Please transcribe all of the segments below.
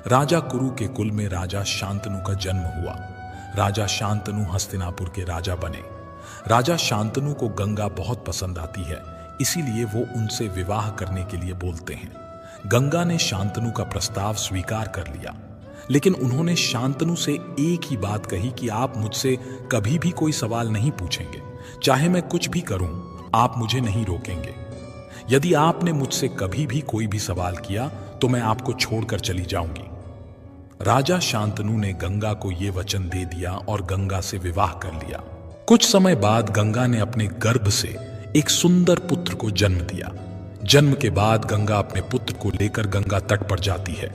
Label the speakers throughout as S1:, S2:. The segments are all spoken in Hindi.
S1: राजा कुरु के कुल में राजा शांतनु का जन्म हुआ। राजा शांतनु हस्तिनापुर के राजा बने। राजा शांतनु को गंगा बहुत पसंद आती है, इसीलिए वो उनसे विवाह करने के लिए बोलते हैं। गंगा ने शांतनु का प्रस्ताव स्वीकार कर लिया, लेकिन उन्होंने शांतनु से एक ही बात कही कि आप मुझसे कभी भी कोई सवाल नहीं पूछेंगे। चाहे मैं कुछ भी करूं, आप मुझे नहीं रोकेंगे। यदि आपने मुझसे कभी भी कोई भी सवाल किया तो मैं आपको छोड़कर चली जाऊंगी। राजा शांतनु ने गंगा को यह वचन दे दिया और गंगा से विवाह कर लिया। कुछ समय बाद गंगा ने अपने गर्भ से एक सुंदर पुत्र को जन्म दिया। जन्म के बाद गंगा अपने पुत्र को लेकर गंगा तट पर जाती है।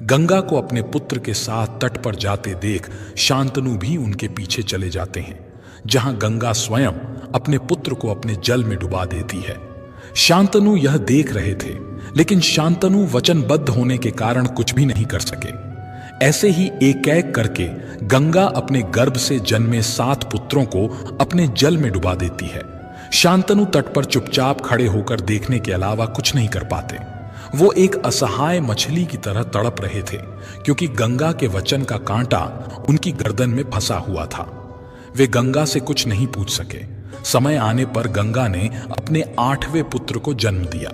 S1: गंगा को अपने पुत्र के साथ तट पर जाते देख शांतनु भी उनके पीछे चले जाते हैं, जहां गंगा स्वयं अपने पुत्र को अपने जल में डुबा देती है। शांतनु यह देख रहे थे, लेकिन शांतनु वचनबद्ध होने के कारण कुछ भी नहीं कर सके। ऐसे ही एक एक करके गंगा अपने गर्भ से जन्मे 7 पुत्रों को अपने जल में डुबा देती है। शांतनु तट पर चुपचाप खड़े होकर देखने के अलावा कुछ नहीं कर पाते। वो एक असहाय मछली की तरह तड़प रहे थे, क्योंकि गंगा के वचन का कांटा उनकी गर्दन में फंसा हुआ था। वे गंगा से कुछ नहीं पूछ सके। समय आने पर गंगा ने अपने 8वें पुत्र को जन्म दिया।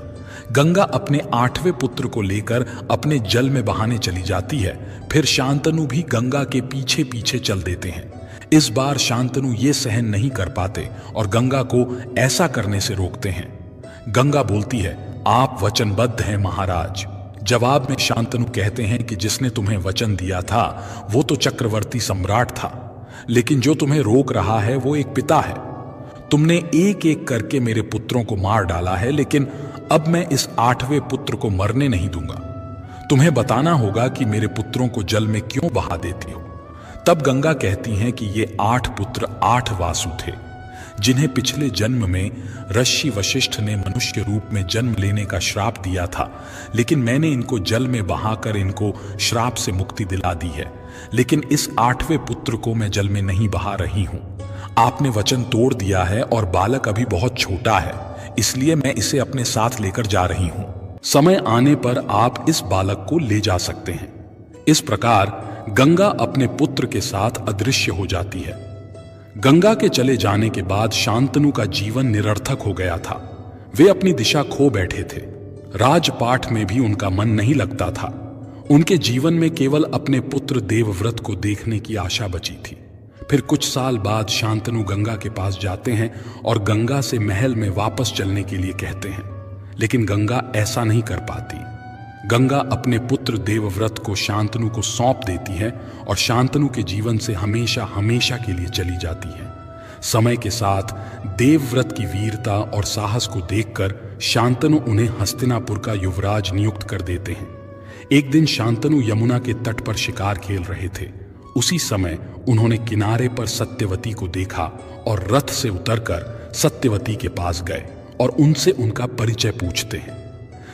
S1: गंगा अपने 8वें पुत्र को लेकर अपने जल में बहाने चली जाती है। फिर शांतनु भी गंगा के पीछे पीछे चल देते हैं। इस बार शांतनु ये सहन नहीं कर पाते और गंगा को ऐसा करने से रोकते हैं। गंगा बोलती है, आप वचनबद्ध हैं महाराज। जवाब में शांतनु कहते हैं कि जिसने तुम्हें वचन दिया था वो तो चक्रवर्ती सम्राट था, लेकिन जो तुम्हें रोक रहा है वो एक पिता है। तुमने एक एक करके मेरे पुत्रों को मार डाला है, लेकिन अब मैं इस 8वें पुत्र को मरने नहीं दूंगा। तुम्हें बताना होगा कि मेरे पुत्रों को जल में क्यों बहा देती हो। तब गंगा कहती हैं कि ये 8 पुत्र 8 वासु थे, जिन्हें पिछले जन्म में ऋषि वशिष्ठ ने मनुष्य रूप में जन्म लेने का श्राप दिया था, लेकिन मैंने इनको जल में बहाकर इनको श्राप से मुक्ति दिला दी है। लेकिन इस 8वें पुत्र को मैं जल में नहीं बहा रही हूं। आपने वचन तोड़ दिया है और बालक अभी बहुत छोटा है, इसलिए मैं इसे अपने साथ लेकर जा रही हूं। समय आने पर आप इस बालक को ले जा सकते हैं। इस प्रकार गंगा अपने पुत्र के साथ अदृश्य हो जाती है। गंगा के चले जाने के बाद शांतनु का जीवन निरर्थक हो गया था। वे अपनी दिशा खो बैठे थे। राजपाठ में भी उनका मन नहीं लगता था। उनके जीवन में केवल अपने पुत्र देवव्रत को देखने की आशा बची थी। फिर कुछ साल बाद शांतनु गंगा के पास जाते हैं और गंगा से महल में वापस चलने के लिए कहते हैं, लेकिन गंगा ऐसा नहीं कर पाती। गंगा अपने पुत्र देवव्रत को शांतनु को सौंप देती है और शांतनु के जीवन से हमेशा हमेशा के लिए चली जाती है। समय के साथ देवव्रत की वीरता और साहस को देखकर शांतनु उन्हें हस्तिनापुर का युवराज नियुक्त कर देते हैं। एक दिन शांतनु यमुना के तट पर शिकार खेल रहे थे। उसी समय उन्होंने किनारे पर सत्यवती को देखा और रथ से उतरकर सत्यवती के पास गए और उनसे उनका परिचय पूछते हैं।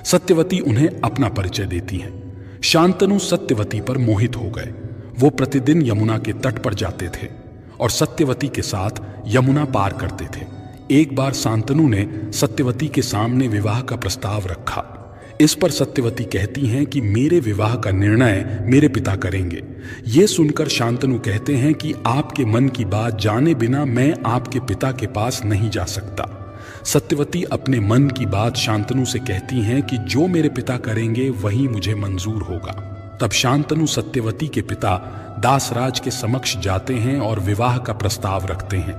S1: सत्यवती उन्हें अपना परिचय देती हैं। शांतनु सत्यवती पर मोहित हो गए। वो प्रतिदिन यमुना के तट पर जाते थे और सत्यवती के साथ यमुना पार करते थे। एक बार शांतनु ने सत्यवती के सामने विवाह का प्रस्ताव रखा। इस पर सत्यवती कहती हैं कि मेरे विवाह का निर्णय मेरे पिता करेंगे। ये सुनकर शांतनु कहते हैं कि आपके मन की बात जाने बिना मैं आपके पिता के पास नहीं जा सकता। सत्यवती अपने मन की बात शांतनु से कहती हैं कि जो मेरे पिता करेंगे वही मुझे मंजूर होगा। तब शांतनु सत्यवती के पिता दासराज के समक्ष जाते हैं और विवाह का प्रस्ताव रखते हैं।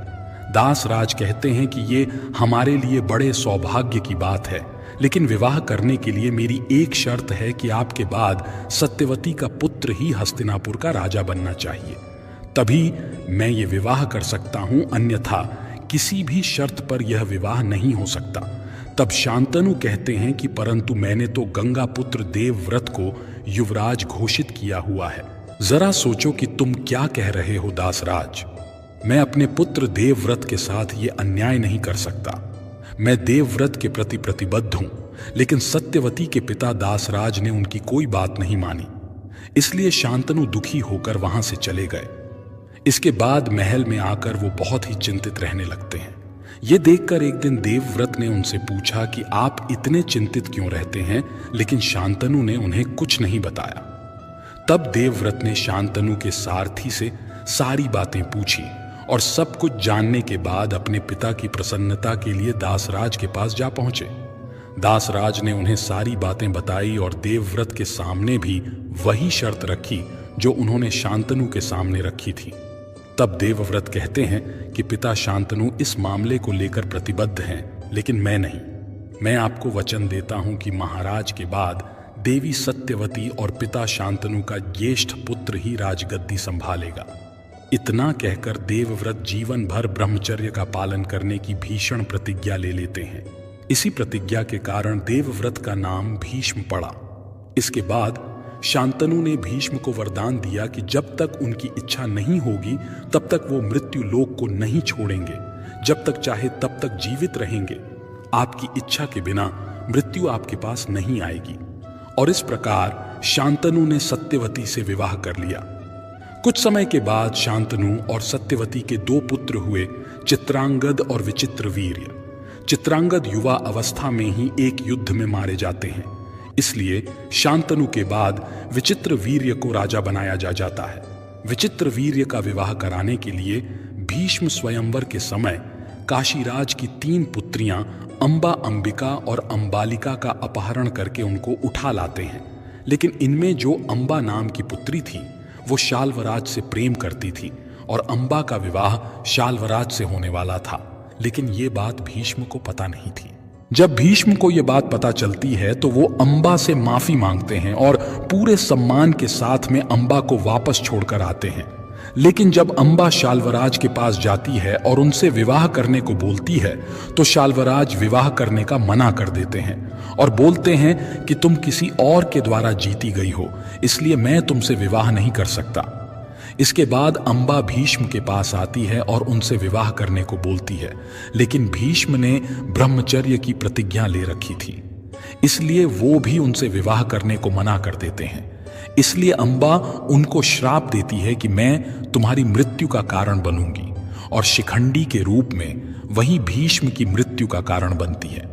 S1: दासराज कहते हैं कि ये हमारे लिए बड़े सौभाग्य की बात है, लेकिन विवाह करने के लिए मेरी एक शर्त है कि आपके बाद सत्यवती का पुत्र ही हस्तिनापुर का राजा बनना चाहिए, तभी मैं ये विवाह कर सकता हूं, अन्यथा किसी भी शर्त पर यह विवाह नहीं हो सकता। तब शांतनु कहते हैं कि परंतु मैंने तो गंगा पुत्र देवव्रत को युवराज घोषित किया हुआ है। जरा सोचो कि तुम क्या कह रहे हो दासराज। मैं अपने पुत्र देवव्रत के साथ ये अन्याय नहीं कर सकता। मैं देवव्रत के प्रति प्रतिबद्ध हूं, लेकिन सत्यवती के पिता दासराज ने उनकी कोई बात नहीं मानी। इसलिए शांतनु दुखी होकर वहां से चले गए। इसके बाद महल में आकर वो बहुत ही चिंतित रहने लगते हैं। ये देखकर एक दिन देवव्रत ने उनसे पूछा कि आप इतने चिंतित क्यों रहते हैं, लेकिन शांतनु ने उन्हें कुछ नहीं बताया।
S2: तब देवव्रत ने शांतनु के सारथी से सारी बातें पूछी और सब कुछ जानने के बाद अपने पिता की प्रसन्नता के लिए दासराज के पास जा पहुंचे। दासराज ने उन्हें सारी बातें बताई और देवव्रत के सामने भी वही शर्त रखी जो उन्होंने शांतनु के सामने रखी थी। तब देवव्रत कहते हैं कि पिता शांतनु इस मामले को लेकर प्रतिबद्ध हैं, लेकिन मैं नहीं। मैं आपको वचन देता हूं कि महाराज के बाद देवी सत्यवती और पिता शांतनु का ज्येष्ठ पुत्र ही राजगद्दी संभालेगा। इतना कहकर देवव्रत जीवन भर ब्रह्मचर्य का पालन करने की भीषण प्रतिज्ञा ले लेते हैं। इसी प्रतिज्ञा के कारण देवव्रत का नाम भीष्म पड़ा। इसके बाद शांतनु ने भीष्म को वरदान दिया कि जब तक उनकी इच्छा नहीं होगी तब तक वो मृत्यु लोक को नहीं छोड़ेंगे। जब तक चाहे तब तक जीवित रहेंगे। आपकी इच्छा के बिना मृत्यु आपके पास नहीं आएगी। और इस प्रकार शांतनु ने सत्यवती से विवाह कर लिया। कुछ समय के बाद शांतनु और सत्यवती के 2 पुत्र हुए, चित्रांगद और विचित्रवीर्य। चित्रांगद युवा अवस्था में ही एक युद्ध में मारे जाते हैं, इसलिए शांतनु के बाद विचित्रवीर्य को राजा बनाया जाता है। विचित्रवीर्य का विवाह कराने के लिए भीष्म स्वयंवर के समय काशीराज की 3 पुत्रियां अंबा, अंबिका और अंबालिका का अपहरण करके उनको उठा लाते हैं। लेकिन इनमें जो अंबा नाम की पुत्री थी वो शाल्वराज से प्रेम करती थी और अंबा का विवाह शाल्वराज से होने वाला था, लेकिन ये बात भीष्म को पता नहीं थी। जब भीष्म को ये बात पता चलती है तो वो अंबा से माफी मांगते हैं और पूरे सम्मान के साथ में अंबा को वापस छोड़कर आते हैं। लेकिन जब अंबा शाल्वराज के पास जाती है और उनसे विवाह करने को बोलती है तो शाल्वराज विवाह करने का मना कर देते हैं और बोलते हैं कि तुम किसी और के द्वारा जीती गई हो, इसलिए मैं तुमसे विवाह नहीं कर सकता। इसके बाद अंबा भीष्म के पास आती है और उनसे विवाह करने को बोलती है, लेकिन भीष्म ने ब्रह्मचर्य की प्रतिज्ञा ले रखी थी, इसलिए वो भी उनसे विवाह करने को मना कर देते हैं। इसलिए अंबा उनको श्राप देती है कि मैं तुम्हारी मृत्यु का कारण बनूंगी, और शिखंडी के रूप में वही भीष्म की मृत्यु का कारण बनती है।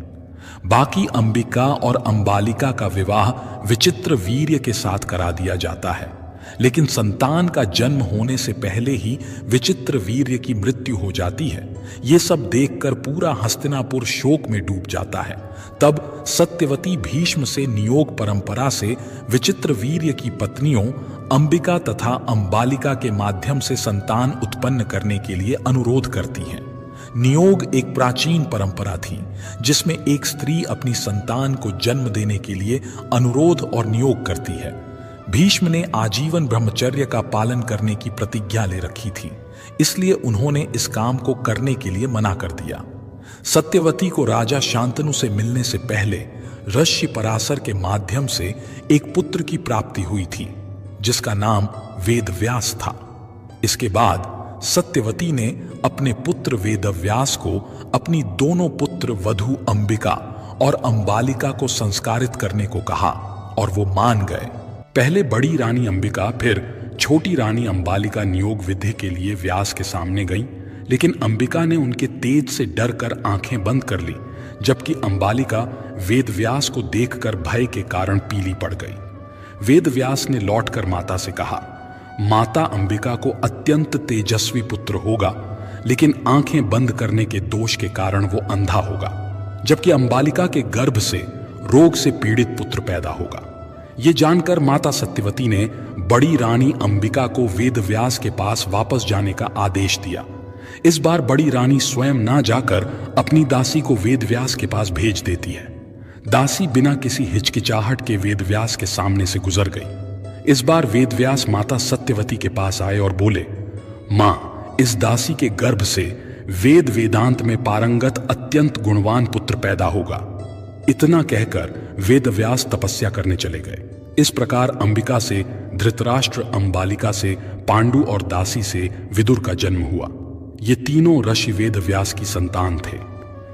S2: बाकी अंबिका और अंबालिका का विवाह विचित्रवीर्य के साथ करा दिया जाता है, लेकिन संतान का जन्म होने से पहले ही विचित्रवीर्य की मृत्यु हो जाती है। ये सब देखकर पूरा हस्तिनापुर शोक में डूब जाता है। तब सत्यवती भीष्म से नियोग परंपरा से विचित्रवीर्य की पत्नियों अंबिका तथा अंबालिका के माध्यम से संतान उत्पन्न करने के लिए अनुरोध करती हैं। नियोग एक प्राचीन परंपरा थी जिसमें एक स्त्री अपनी संतान को जन्म देने के लिए अनुरोध और नियोग करती है। भीष्म ने आजीवन ब्रह्मचर्य का पालन करने की प्रतिज्ञा ले रखी थी, इसलिए उन्होंने इस काम को करने के लिए मना कर दिया। सत्यवती को राजा शांतनु से मिलने से पहले ऋषि पराशर के माध्यम से एक पुत्र की प्राप्ति हुई थी जिसका नाम वेदव्यास था। इसके बाद सत्यवती ने अपने पुत्र वेदव्यास को अपनी दोनों पुत्र वधू अंबिका और अंबालिका को संस्कारित करने को कहा और वो मान गए। पहले बड़ी रानी अंबिका फिर छोटी रानी अंबालिका नियोग विधि के लिए व्यास के सामने गई, लेकिन अंबिका ने उनके तेज से डरकर आंखें बंद कर ली, जबकि अंबालिका वेदव्यास को देखकर भय के कारण पीली पड़ गई। वेदव्यास ने लौटकर माता से कहा, माता अंबिका को अत्यंत तेजस्वी पुत्र होगा, लेकिन आंखें बंद करने के दोष के कारण वो अंधा होगा, जबकि अंबालिका के गर्भ से रोग से पीड़ित पुत्र पैदा होगा। ये जानकर माता सत्यवती ने बड़ी रानी अंबिका को वेदव्यास के पास वापस जाने का आदेश दिया। इस बार बड़ी रानी स्वयं ना जाकर अपनी दासी को वेदव्यास के पास भेज देती है। दासी बिना किसी हिचकिचाहट के वेदव्यास के सामने से गुजर गई। इस बार वेदव्यास माता सत्यवती के पास आए और बोले, मां, इस दासी के गर्भ से वेद वेदांत में पारंगत अत्यंत गुणवान पुत्र पैदा होगा। इतना कहकर वेदव्यास तपस्या करने चले गए। इस प्रकार अंबिका से धृतराष्ट्र, अंबालिका से पांडु और दासी से विदुर का जन्म हुआ। ये तीनों ऋषि वेदव्यास की संतान थे।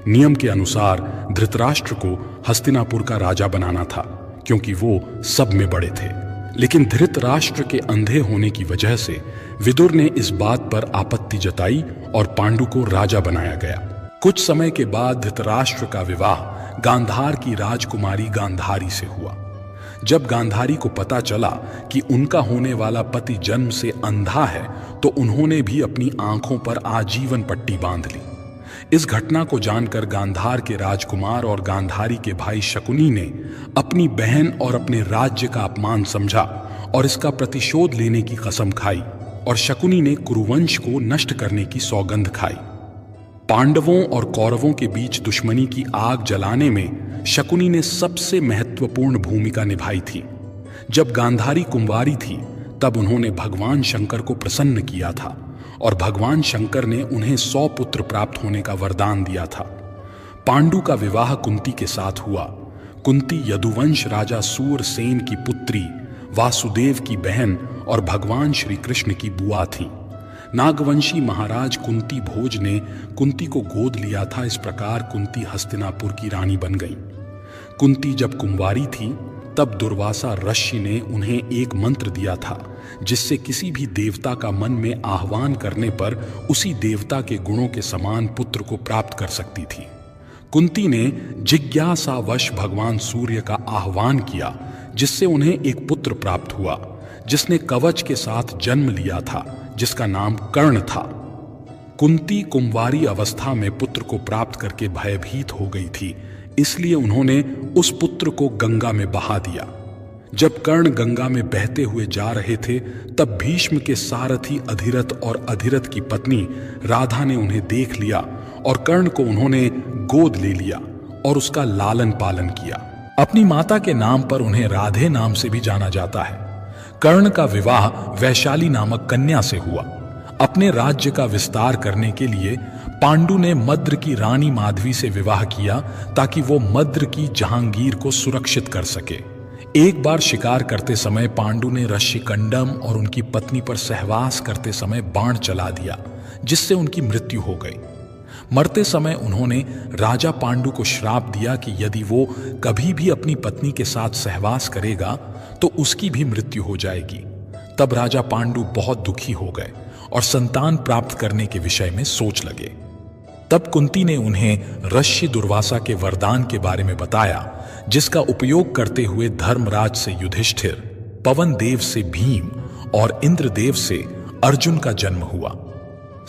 S2: नियम के अनुसार धृतराष्ट्र को हस्तिनापुर का राजा बनाना था, क्योंकि वो सब में बड़े थे, लेकिन धृतराष्ट्र के अंधे होने की वजह से विदुर ने इस बात पर आपत्ति जताई और पांडु को राजा बनाया गया। कुछ समय के बाद धृतराष्ट्र का विवाह गांधार की राजकुमारी गांधारी से हुआ। जब गांधारी को पता चला कि उनका होने वाला पति जन्म से अंधा है तो उन्होंने भी अपनी आंखों पर आजीवन पट्टी बांध ली। इस घटना को जानकर गांधार के राजकुमार और गांधारी के भाई शकुनी ने अपनी बहन और अपने राज्य का अपमान समझा और इसका प्रतिशोध लेने की कसम खाई और शकुनी ने कुरुवंश को नष्ट करने की सौगंध खाई। पांडवों और कौरवों के बीच दुश्मनी की आग जलाने में शकुनी ने सबसे महत्वपूर्ण भूमिका निभाई थी। जब गांधारी कुंवारी थी तब उन्होंने भगवान शंकर को प्रसन्न किया था और भगवान शंकर ने उन्हें 100 पुत्र प्राप्त होने का वरदान दिया था। पांडु का विवाह कुंती के साथ हुआ। कुंती यदुवंश राजा सूरसेन की पुत्री, वासुदेव की बहन और भगवान श्री कृष्ण की बुआ थी। नागवंशी महाराज कुंती भोज ने कुंती को गोद लिया था। इस प्रकार कुंती हस्तिनापुर की रानी बन गई। कुंती जब कुंवारी थी तब दुर्वासा ऋषि ने उन्हें एक मंत्र दिया था जिससे किसी भी देवता का मन में आह्वान करने पर उसी देवता के गुणों के समान पुत्र को प्राप्त कर सकती थी। कुंती ने जिज्ञासावश भगवान सूर्य का आह्वान किया जिससे उन्हें एक पुत्र प्राप्त हुआ जिसने कवच के साथ जन्म लिया था जिसका नाम कर्ण था। कुंती कुंवारी अवस्था में पुत्र को प्राप्त करके भयभीत हो गई थी, इसलिए उन्होंने उस पुत्र को गंगा में बहा दिया। जब कर्ण गंगा में बहते हुए जा रहे थे तब भीष्म के सारथी अधिरथ और अधिरथ की पत्नी राधा ने उन्हें देख लिया और कर्ण को उन्होंने गोद ले लिया और उसका लालन पालन किया।
S1: अपनी माता के नाम पर उन्हें राधे नाम से भी जाना जाता है। कर्ण का विवाह वैशाली नामक कन्या से हुआ। अपने राज्य का विस्तार करने के लिए पांडु ने मद्र की रानी माधवी से विवाह किया ताकि वो मद्र की जहांगीर को सुरक्षित कर सके। एक बार शिकार करते समय पांडु ने ऋषिकंडम और उनकी पत्नी पर सहवास करते समय बाण चला दिया जिससे उनकी मृत्यु हो गई। मरते समय उन्होंने राजा पांडु को श्राप दिया कि यदि वो कभी भी अपनी पत्नी के साथ सहवास करेगा तो उसकी भी मृत्यु हो जाएगी। तब राजा पांडु बहुत दुखी हो गए और संतान प्राप्त करने के विषय में सोच लगे। तब कुंती ने उन्हें ऋषि दुर्वासा के वरदान के बारे में बताया जिसका उपयोग करते हुए धर्मराज से युधिष्ठिर, पवन देव से भीम और इंद्रदेव से अर्जुन का जन्म हुआ।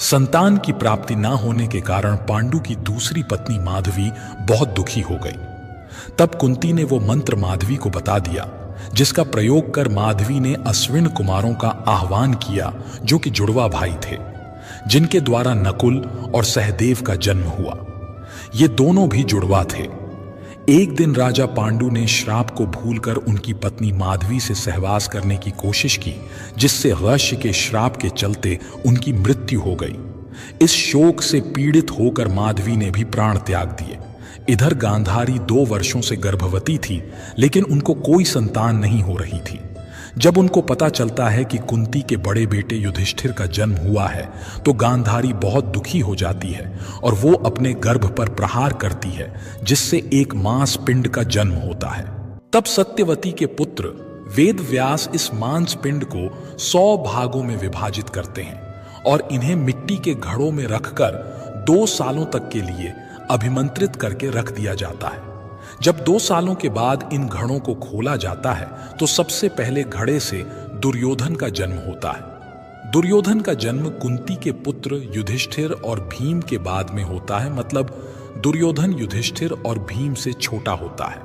S1: संतान की प्राप्ति ना होने के कारण पांडु की दूसरी पत्नी माधवी बहुत दुखी हो गई। तब कुंती ने वो मंत्र माधवी को बता दिया जिसका प्रयोग कर माधवी ने अश्विन कुमारों का आह्वान किया जो कि जुड़वा भाई थे, जिनके द्वारा नकुल और सहदेव का जन्म हुआ। ये दोनों भी जुड़वा थे। एक दिन राजा पांडु ने श्राप को भूलकर उनकी पत्नी माधवी से सहवास करने की कोशिश की जिससे ऋषि के श्राप के चलते उनकी मृत्यु हो गई। इस शोक से पीड़ित होकर माधवी ने भी प्राण त्याग दिए। इधर गांधारी 2 वर्षों से गर्भवती थी लेकिन उनको कोई संतान नहीं हो रही थी। जब उनको पता चलता है कि कुंती के बड़े बेटे युधिष्ठिर का जन्म हुआ है तो गांधारी बहुत दुखी हो जाती है और वो अपने गर्भ पर प्रहार करती है जिससे एक मांस पिंड का जन्म होता है। तब सत्यवती के पुत्र वेद व्यास इस मांस पिंड को 100 भागों में विभाजित करते हैं और इन्हें मिट्टी के घड़ों में रखकर 2 सालों तक के लिए अभिमंत्रित करके रख दिया जाता है। जब 2 सालों के बाद इन घड़ों को खोला जाता है तो सबसे पहले घड़े से दुर्योधन का जन्म होता है। दुर्योधन का जन्म कुंती के पुत्र युधिष्ठिर और भीम के बाद में होता है, मतलब दुर्योधन युधिष्ठिर और भीम से छोटा होता है।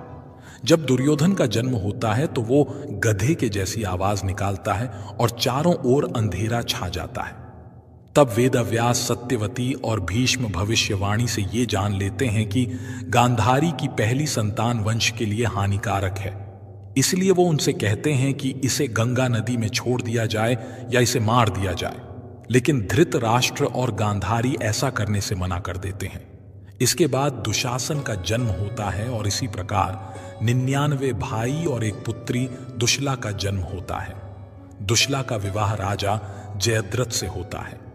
S1: जब दुर्योधन का जन्म होता है तो वो गधे के जैसी आवाज निकालता है और चारों ओर अंधेरा छा जाता है। तब वेदव्यास सत्यवती और भीष्म भविष्यवाणी से ये जान लेते हैं कि गांधारी की पहली संतान वंश के लिए हानिकारक है, इसलिए वो उनसे कहते हैं कि इसे गंगा नदी में छोड़ दिया जाए या इसे मार दिया जाए। लेकिन धृतराष्ट्र और गांधारी ऐसा करने से मना कर देते हैं। इसके बाद दुशासन का जन्म होता है और इसी प्रकार 99 भाई और एक पुत्री दुशला का जन्म होता है। दुशला का विवाह राजा जयद्रथ से होता है।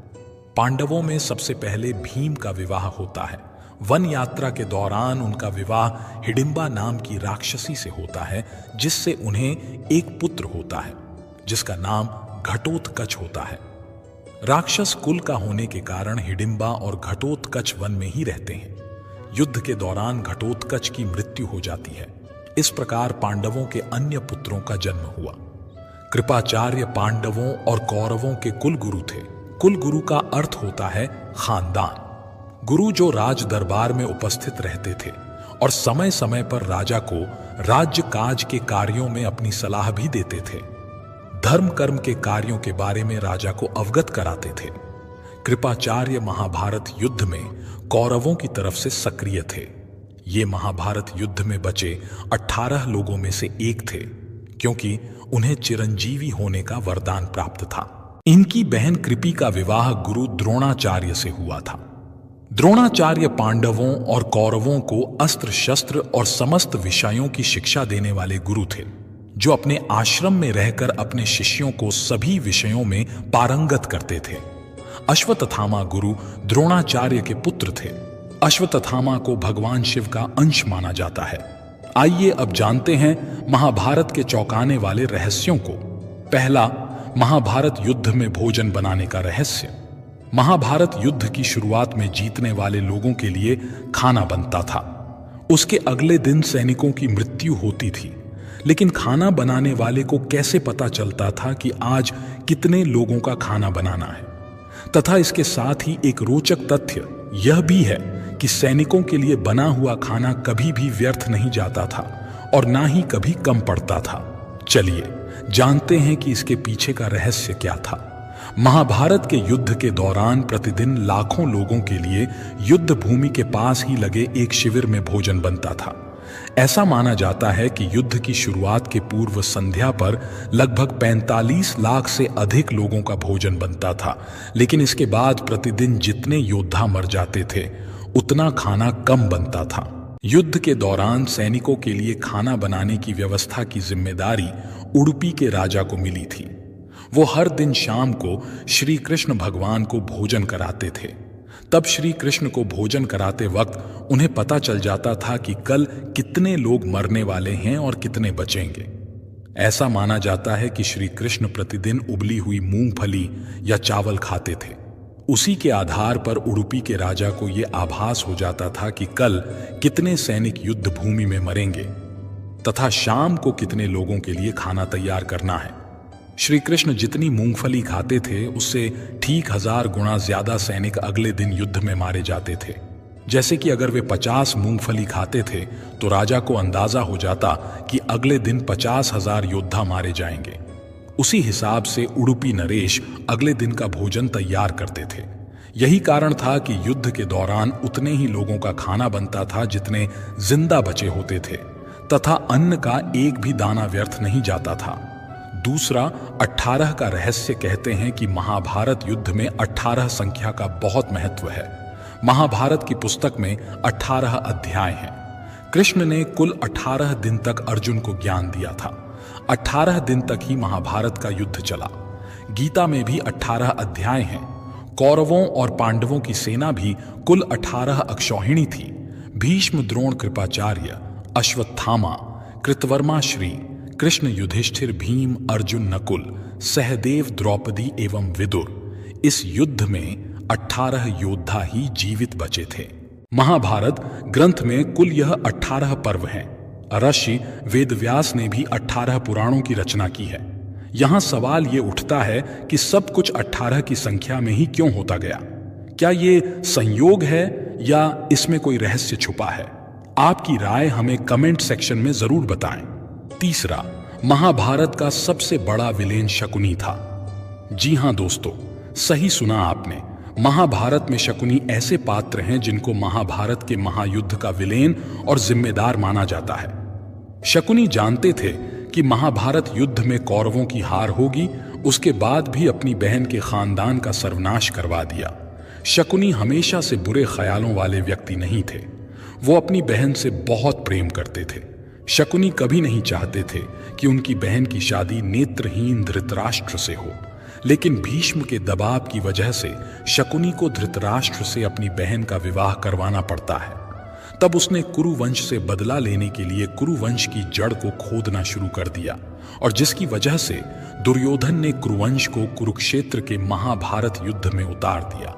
S1: पांडवों में सबसे पहले भीम का विवाह होता है। वन यात्रा के दौरान उनका विवाह हिडिंबा नाम की राक्षसी से होता है जिससे उन्हें एक पुत्र होता है जिसका नाम घटोत्कच होता है। राक्षस कुल का होने के कारण हिडिंबा और घटोत्कच वन में ही रहते हैं। युद्ध के दौरान घटोत्कच की मृत्यु हो जाती है इस प्रकार पांडवों के अन्य पुत्रों का जन्म हुआ। कृपाचार्य पांडवों और कौरवों के कुल गुरु थे। कुल गुरु का अर्थ होता है खानदान। गुरु जो राज दरबार में उपस्थित रहते थे और समय समय पर राजा को राज्य काज के कार्यों में अपनी सलाह भी देते थे। धर्म कर्म के कार्यों के बारे में राजा को अवगत कराते थे। कृपाचार्य महाभारत युद्ध में कौरवों की तरफ से सक्रिय थे। ये महाभारत युद्ध में बचे 18 लोगों में से एक थे, क्योंकि उन्हें चिरंजीवी होने का वरदान प्राप्त था। इनकी बहन कृपी का विवाह गुरु द्रोणाचार्य से हुआ था। द्रोणाचार्य पांडवों और कौरवों को अस्त्र शस्त्र और समस्त विषयों की शिक्षा देने वाले गुरु थे, जो अपने आश्रम में रहकर अपने शिष्यों को सभी विषयों में पारंगत करते थे। अश्वत्थामा गुरु द्रोणाचार्य के पुत्र थे। अश्वत्थामा को भगवान शिव का अंश माना जाता है। आइए अब जानते हैं महाभारत के चौंकाने वाले रहस्यों को। पहला, महाभारत युद्ध में भोजन बनाने का रहस्य। महाभारत युद्ध की शुरुआत में जीतने वाले लोगों के लिए खाना बनता था। उसके अगले दिन सैनिकों की मृत्यु होती थी, लेकिन खाना बनाने वाले को कैसे पता चलता था कि आज कितने लोगों का खाना बनाना है? तथा इसके साथ ही एक रोचक तथ्य यह भी है कि सैनिकों के लिए बना हुआ खाना कभी भी व्यर्थ नहीं जाता था और ना ही कभी कम पड़ता था। चलिए जानते हैं कि इसके पीछे का रहस्य क्या था। महाभारत के युद्ध के दौरान प्रतिदिन लाखों लोगों के लिए युद्ध भूमि के पास ही लगे एक शिविर में भोजन बनता था। ऐसा माना जाता है कि युद्ध की शुरुआत के पूर्व संध्या पर लगभग 45 लाख से अधिक लोगों का भोजन बनता था, लेकिन इसके बाद प्रतिदिन जितने योद्धा मर जाते थे उतना खाना कम बनता था। युद्ध के दौरान सैनिकों के लिए खाना बनाने की व्यवस्था की जिम्मेदारी उडुपी के राजा को मिली थी। वो हर दिन शाम को श्री कृष्ण भगवान को भोजन कराते थे। तब श्री कृष्ण को भोजन कराते वक्त उन्हें पता चल जाता था कि कल कितने लोग मरने वाले हैं और कितने बचेंगे। ऐसा माना जाता है कि श्री कृष्ण प्रतिदिन उबली हुई मूंगफली या चावल खाते थे। उसी के आधार पर उडुपी के राजा को यह आभास हो जाता था कि कल कितने सैनिक युद्ध भूमि में मरेंगे तथा शाम को कितने लोगों के लिए खाना तैयार करना है। श्री कृष्ण जितनी मूंगफली खाते थे उससे ठीक 1000 गुना ज्यादा सैनिक अगले दिन युद्ध में मारे जाते थे। जैसे कि अगर वे 50 मूंगफली खाते थे तो राजा को अंदाजा हो जाता कि अगले दिन 50,000 योद्धा मारे जाएंगे। उसी हिसाब से उडुपी नरेश अगले दिन का भोजन तैयार करते थे। यही कारण था कि युद्ध के दौरान उतने ही लोगों का खाना बनता था जितने जिंदा बचे होते थे, तथा अन्न का एक भी दाना व्यर्थ नहीं जाता था। दूसरा, 18 का रहस्य कहते हैं कि महाभारत युद्ध में 18 संख्या का बहुत महत्व है। महाभारत की पुस्तक में 18 अध्याय हैं। कृष्ण ने कुल 18 दिन तक अर्जुन को ज्ञान दिया था। 18 दिन तक ही महाभारत का युद्ध चला। गीता में भी 18 अध्याय हैं। कौरवों और पांडवों की सेना भी कुल 18 अक्षौहिणी थी। भीष्म, द्रोण, कृपाचार्य, अश्वत्थामा, कृतवर्मा, श्री कृष्ण, युधिष्ठिर, भीम, अर्जुन, नकुल, सहदेव, द्रौपदी एवं विदुर, इस युद्ध में 18 योद्धा ही जीवित बचे थे। महाभारत ग्रंथ में कुल यह 18 पर्व हैं। ऋषि वेदव्यास ने भी 18 पुराणों की रचना की है। यहां सवाल ये उठता है कि सब कुछ 18 की संख्या में ही क्यों होता गया? क्या ये संयोग है या इसमें कोई रहस्य छुपा है? आपकी राय हमें कमेंट सेक्शन में जरूर बताएं। तीसरा, महाभारत का सबसे बड़ा विलेन शकुनी था। जी हां दोस्तों, सही सुना आपने। महाभारत में शकुनी ऐसे पात्र हैं जिनको महाभारत के महायुद्ध का विलेन और जिम्मेदार माना जाता है। शकुनी जानते थे कि महाभारत युद्ध में कौरवों की हार होगी, उसके बाद भी अपनी बहन के खानदान का सर्वनाश करवा दिया। शकुनी हमेशा से बुरे ख्यालों वाले व्यक्ति नहीं थे। वो अपनी बहन से बहुत प्रेम करते थे। शकुनी कभी नहीं चाहते थे कि उनकी बहन की शादी नेत्रहीन धृतराष्ट्र से हो, लेकिन भीष्म के दबाव की वजह से शकुनी को धृतराष्ट्र से अपनी बहन का विवाह करवाना पड़ता है। तब उसने कुरुवंश से बदला लेने के लिए कुरुवंश की जड़ को खोदना शुरू कर दिया, और जिसकी वजह से दुर्योधन ने कुरुवंश को कुरुक्षेत्र के महाभारत युद्ध में उतार दिया।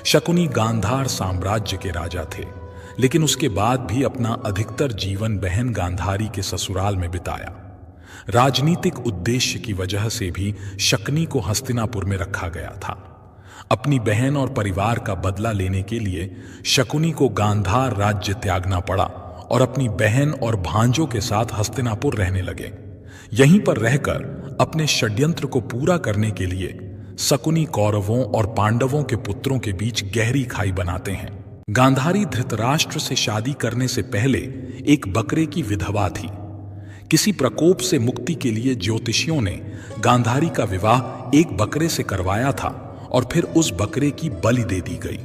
S1: शकुनी गांधार साम्राज्य के राजा थे। लेकिन उसके बाद भी अपना अधिकतर जीवन बहन गांधारी के ससुराल में बिताया। राजनीतिक उद्देश्य की वजह से भी शकुनी को हस्तिनापुर में रखा गया था। अपनी बहन और परिवार का बदला लेने के लिए शकुनी को गांधार राज्य त्यागना पड़ा और अपनी बहन और भांजों के साथ हस्तिनापुर रहने लगे। यहीं पर रहकर अपने षड्यंत्र को पूरा करने के लिए शकुनी कौरवों और पांडवों के पुत्रों के बीच गहरी खाई बनाते हैं। गांधारी धृतराष्ट्र से शादी करने से पहले एक बकरे की विधवा थी। किसी प्रकोप से मुक्ति के लिए ज्योतिषियों ने गांधारी का विवाह एक बकरे से करवाया था और फिर उस बकरे की बलि दे दी गई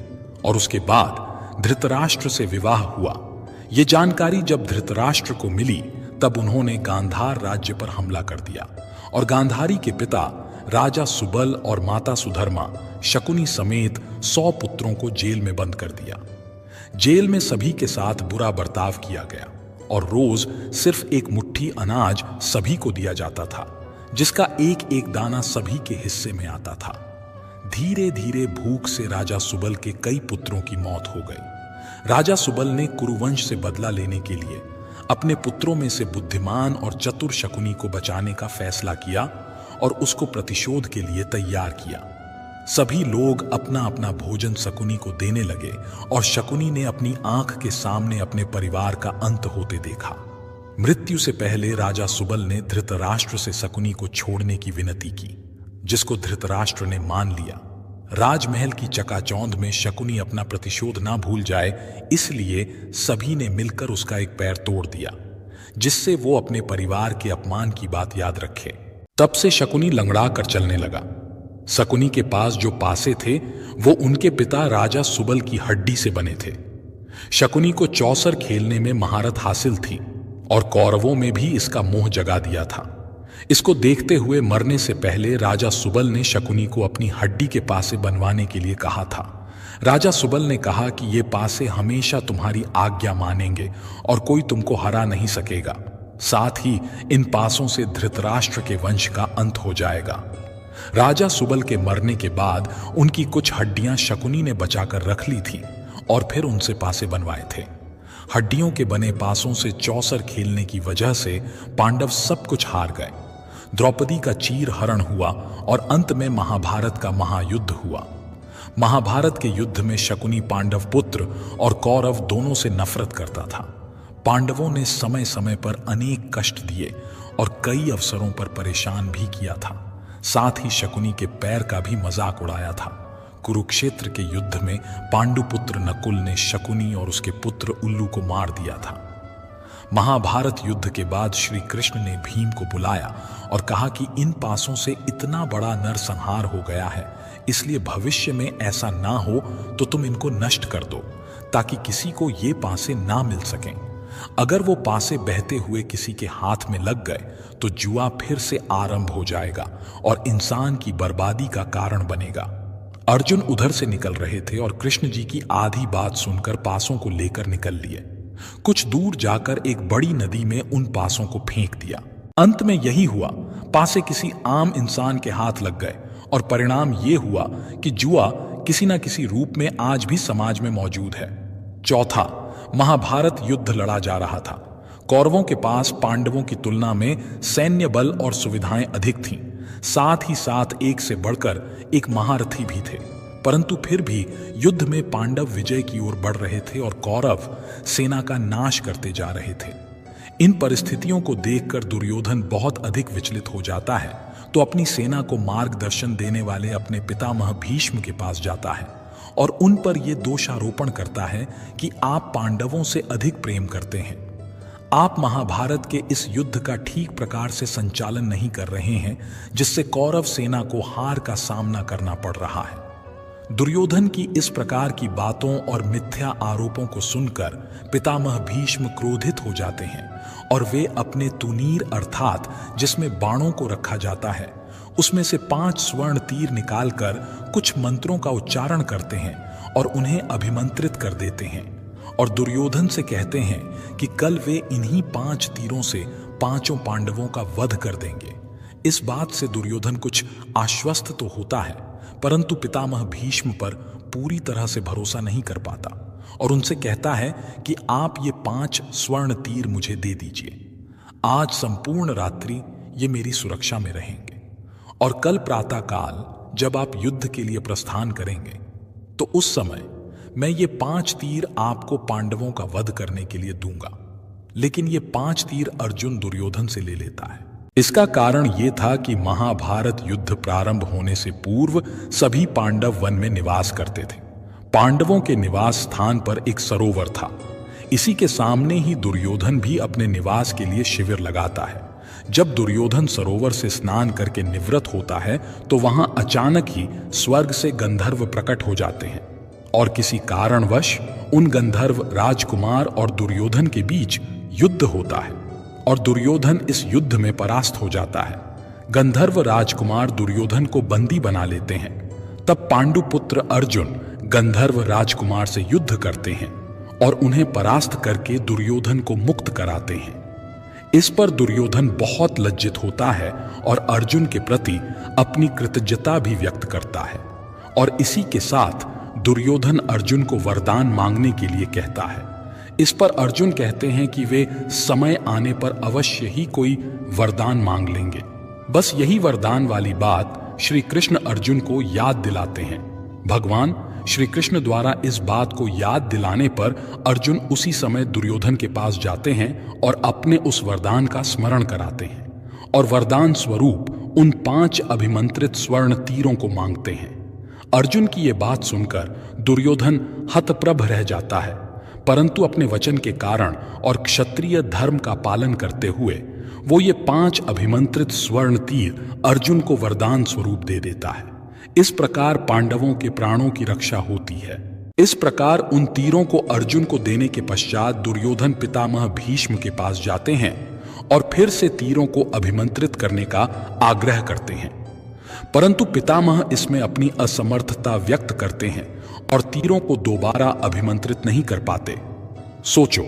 S1: और उसके बाद धृतराष्ट्र से विवाह हुआ। ये जानकारी जब धृतराष्ट्र को मिली तब उन्होंने गांधार राज्य पर हमला कर दिया और गांधारी के पिता राजा सुबल और माता सुधर्मा शकुनी समेत 100 पुत्रों को जेल में बंद कर दिया। जेल में सभी के साथ बुरा बर्ताव किया गया और रोज सिर्फ एक मुट्ठी अनाज सभी को दिया जाता था, जिसका एक एक दाना सभी के हिस्से में आता था। धीरे धीरे भूख से राजा सुबल के कई पुत्रों की मौत हो गई। राजा सुबल ने कुरुवंश से बदला लेने के लिए अपने पुत्रों में से बुद्धिमान और चतुर शकुनी को बचाने का फैसला किया और उसको प्रतिशोध के लिए तैयार किया। सभी लोग अपना अपना भोजन शकुनी को देने लगे और शकुनी ने अपनी आंख के सामने अपने परिवार का अंत होते देखा। मृत्यु से पहले राजा सुबल ने धृतराष्ट्र से शकुनी को छोड़ने की विनती की, जिसको धृतराष्ट्र ने मान लिया। राजमहल की चकाचौंध में शकुनी अपना प्रतिशोध ना भूल जाए, इसलिए सभी ने मिलकर उसका एक पैर तोड़ दिया, जिससे वो अपने परिवार के अपमान की बात याद रखे। तब से शकुनी लंगड़ा कर चलने लगा। शकुनी के पास जो पासे थे वो उनके पिता राजा सुबल की हड्डी से बने थे। शकुनी को चौसर खेलने में महारत हासिल थी और कौरवों में भी इसका मोह जगा दिया था। इसको देखते हुए मरने से पहले राजा सुबल ने शकुनी को अपनी हड्डी के पासे बनवाने के लिए कहा था। राजा सुबल ने कहा कि ये पासे हमेशा तुम्हारी आज्ञा मानेंगे और कोई तुमको हरा नहीं सकेगा। साथ ही इन पासों से धृतराष्ट्र के वंश का अंत हो जाएगा। राजा सुबल के मरने के बाद उनकी कुछ हड्डियां शकुनी ने बचाकर रख ली थी और फिर उनसे पासे बनवाए थे। हड्डियों के बने पासों से चौसर खेलने की वजह से पांडव सब कुछ हार गए। द्रौपदी का चीर हरण हुआ और अंत में महाभारत का महायुद्ध हुआ। महाभारत के युद्ध में शकुनी पांडव पुत्र और कौरव दोनों से नफरत करता था। पांडवों ने समय समय पर अनेक कष्ट दिए और कई अवसरों पर परेशान भी किया था। साथ ही शकुनी के पैर का भी मजाक उड़ाया था। कुरुक्षेत्र के युद्ध में पांडुपुत्र नकुल ने शकुनी और उसके पुत्र उल्लू को मार दिया था। महाभारत युद्ध के बाद श्री कृष्ण ने भीम को बुलाया और कहा कि इन पासों से इतना बड़ा नरसंहार हो गया है, इसलिए भविष्य में ऐसा ना हो तो तुम इनको नष्ट कर दो, ताकि किसी को ये पासे ना मिल सकें। अगर वो पासे बहते हुए किसी के हाथ में लग गए तो जुआ फिर से आरंभ हो जाएगा और इंसान की बर्बादी का कारण बनेगा। अर्जुन उधर से निकल रहे थे और कृष्ण जी की आधी बात सुनकर पासों को लेकर निकल लिए। कुछ दूर जाकर एक बड़ी नदी में उन पासों को फेंक दिया। अंत में यही हुआ, पासे किसी आम इंसान के हाथ लग गए और परिणाम ये हुआ कि जुआ किसी न किसी रूप में आज भी समाज में मौजूद है। चौथा, महाभारत युद्ध लड़ा जा रहा था। कौरवों के पास पांडवों की तुलना में सैन्य बल और सुविधाएं अधिक थीं। साथ ही साथ एक से बढ़कर एक महारथी भी थे, परंतु फिर भी युद्ध में पांडव विजय की ओर बढ़ रहे थे और कौरव सेना का नाश करते जा रहे थे। इन परिस्थितियों को देखकर दुर्योधन बहुत अधिक विचलित हो जाता है, तो अपनी सेना को मार्गदर्शन देने वाले अपने पितामह भीष्म के पास जाता है और उन पर यह दोषारोपण करता है कि आप पांडवों से अधिक प्रेम करते हैं। आप महाभारत के इस युद्ध का ठीक प्रकार से संचालन नहीं कर रहे हैं, जिससे कौरव सेना को हार का सामना करना पड़ रहा है। दुर्योधन की इस प्रकार की बातों और मिथ्या आरोपों को सुनकर पितामह भीष्म क्रोधित हो जाते हैं और वे अपने तुनीर अर्थात जिसमें बाणों को रखा जाता है, उसमें से 5 स्वर्ण तीर निकालकर कुछ मंत्रों का उच्चारण करते हैं और उन्हें अभिमंत्रित कर देते हैं और दुर्योधन से कहते हैं कि कल वे इन्हीं 5 तीरों से 5 पांडवों का वध कर देंगे। इस बात से दुर्योधन कुछ आश्वस्त तो होता है, परंतु पितामह भीष्म पर पूरी तरह से भरोसा नहीं कर पाता और उनसे कहता है कि आप ये 5 स्वर्ण तीर मुझे दे दीजिए। आज संपूर्ण रात्रि ये मेरी सुरक्षा में रहेंगे और कल प्रातःकाल जब आप युद्ध के लिए प्रस्थान करेंगे तो उस समय मैं ये 5 तीर आपको पांडवों का वध करने के लिए दूंगा। लेकिन ये 5 तीर अर्जुन दुर्योधन से ले लेता है। इसका कारण ये था कि महाभारत युद्ध प्रारंभ होने से पूर्व सभी पांडव वन में निवास करते थे। पांडवों के निवास स्थान पर एक सरोवर था। इसी के सामने ही दुर्योधन भी अपने निवास के लिए शिविर लगाता है। जब दुर्योधन सरोवर से स्नान करके निवृत्त होता है तो वहां अचानक ही स्वर्ग से गंधर्व प्रकट हो जाते हैं और किसी कारणवश उन गंधर्व राजकुमार और दुर्योधन के बीच युद्ध होता है और दुर्योधन इस युद्ध में परास्त हो जाता है। गंधर्व राजकुमार दुर्योधन को बंदी बना लेते हैं। तब पांडुपुत्र अर्जुन गंधर्व राजकुमार से युद्ध करते हैं और उन्हें परास्त करके दुर्योधन को मुक्त कराते हैं। इस पर दुर्योधन बहुत लज्जित होता है और अर्जुन के प्रति अपनी कृतज्ञता भी व्यक्त करता है और इसी के साथ दुर्योधन अर्जुन को वरदान मांगने के लिए कहता है। इस पर अर्जुन कहते हैं कि वे समय आने पर अवश्य ही कोई वरदान मांग लेंगे। बस यही वरदान वाली बात श्री कृष्ण अर्जुन को याद दिलाते हैं। भगवान श्री कृष्ण द्वारा इस बात को याद दिलाने पर अर्जुन उसी समय दुर्योधन के पास जाते हैं और अपने उस वरदान का स्मरण कराते हैं और वरदान स्वरूप उन 5 अभिमंत्रित स्वर्ण तीरों को मांगते हैं। अर्जुन की ये बात सुनकर दुर्योधन हतप्रभ रह जाता है, परंतु अपने वचन के कारण और क्षत्रिय धर्म का पालन करते हुए वो ये 5 अभिमंत्रित स्वर्ण तीर अर्जुन को वरदान स्वरूप दे देता है। इस प्रकार पांडवों के प्राणों की रक्षा होती है। इस प्रकार उन तीरों को अर्जुन को देने के पश्चात दुर्योधन पितामह भीष्म के पास जाते हैं और फिर से तीरों को अभिमंत्रित करने का आग्रह करते हैं, परंतु पितामह इसमें अपनी असमर्थता व्यक्त करते हैं और तीरों को दोबारा अभिमंत्रित नहीं कर पाते। सोचो,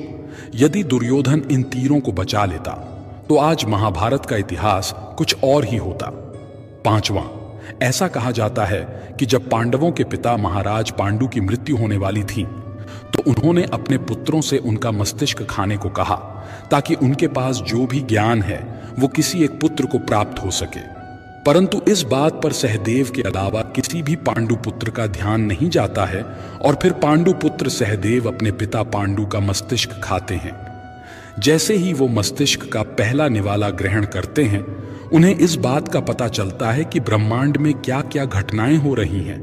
S1: यदि दुर्योधन इन तीरों को बचा लेता तो आज महाभारत का इतिहास कुछ और ही होता। 5वां, ऐसा कहा जाता है कि जब पांडवों के पिता महाराज पांडु की मृत्यु होने वाली थी तो उन्होंने अपने पुत्रों से उनका मस्तिष्क खाने को कहा ताकि उनके पास जो भी ज्ञान है वो किसी एक पुत्र को प्राप्त हो सके। परंतु इस बात पर सहदेव के अलावा किसी भी पांडु पुत्र का ध्यान नहीं जाता है और फिर पांडु पुत्र सहदेव अपने पिता पांडु का मस्तिष्क खाते हैं। जैसे ही वो मस्तिष्क का पहला निवाला ग्रहण करते हैं उन्हें इस बात का पता चलता है कि ब्रह्मांड में क्या क्या घटनाएं हो रही हैं।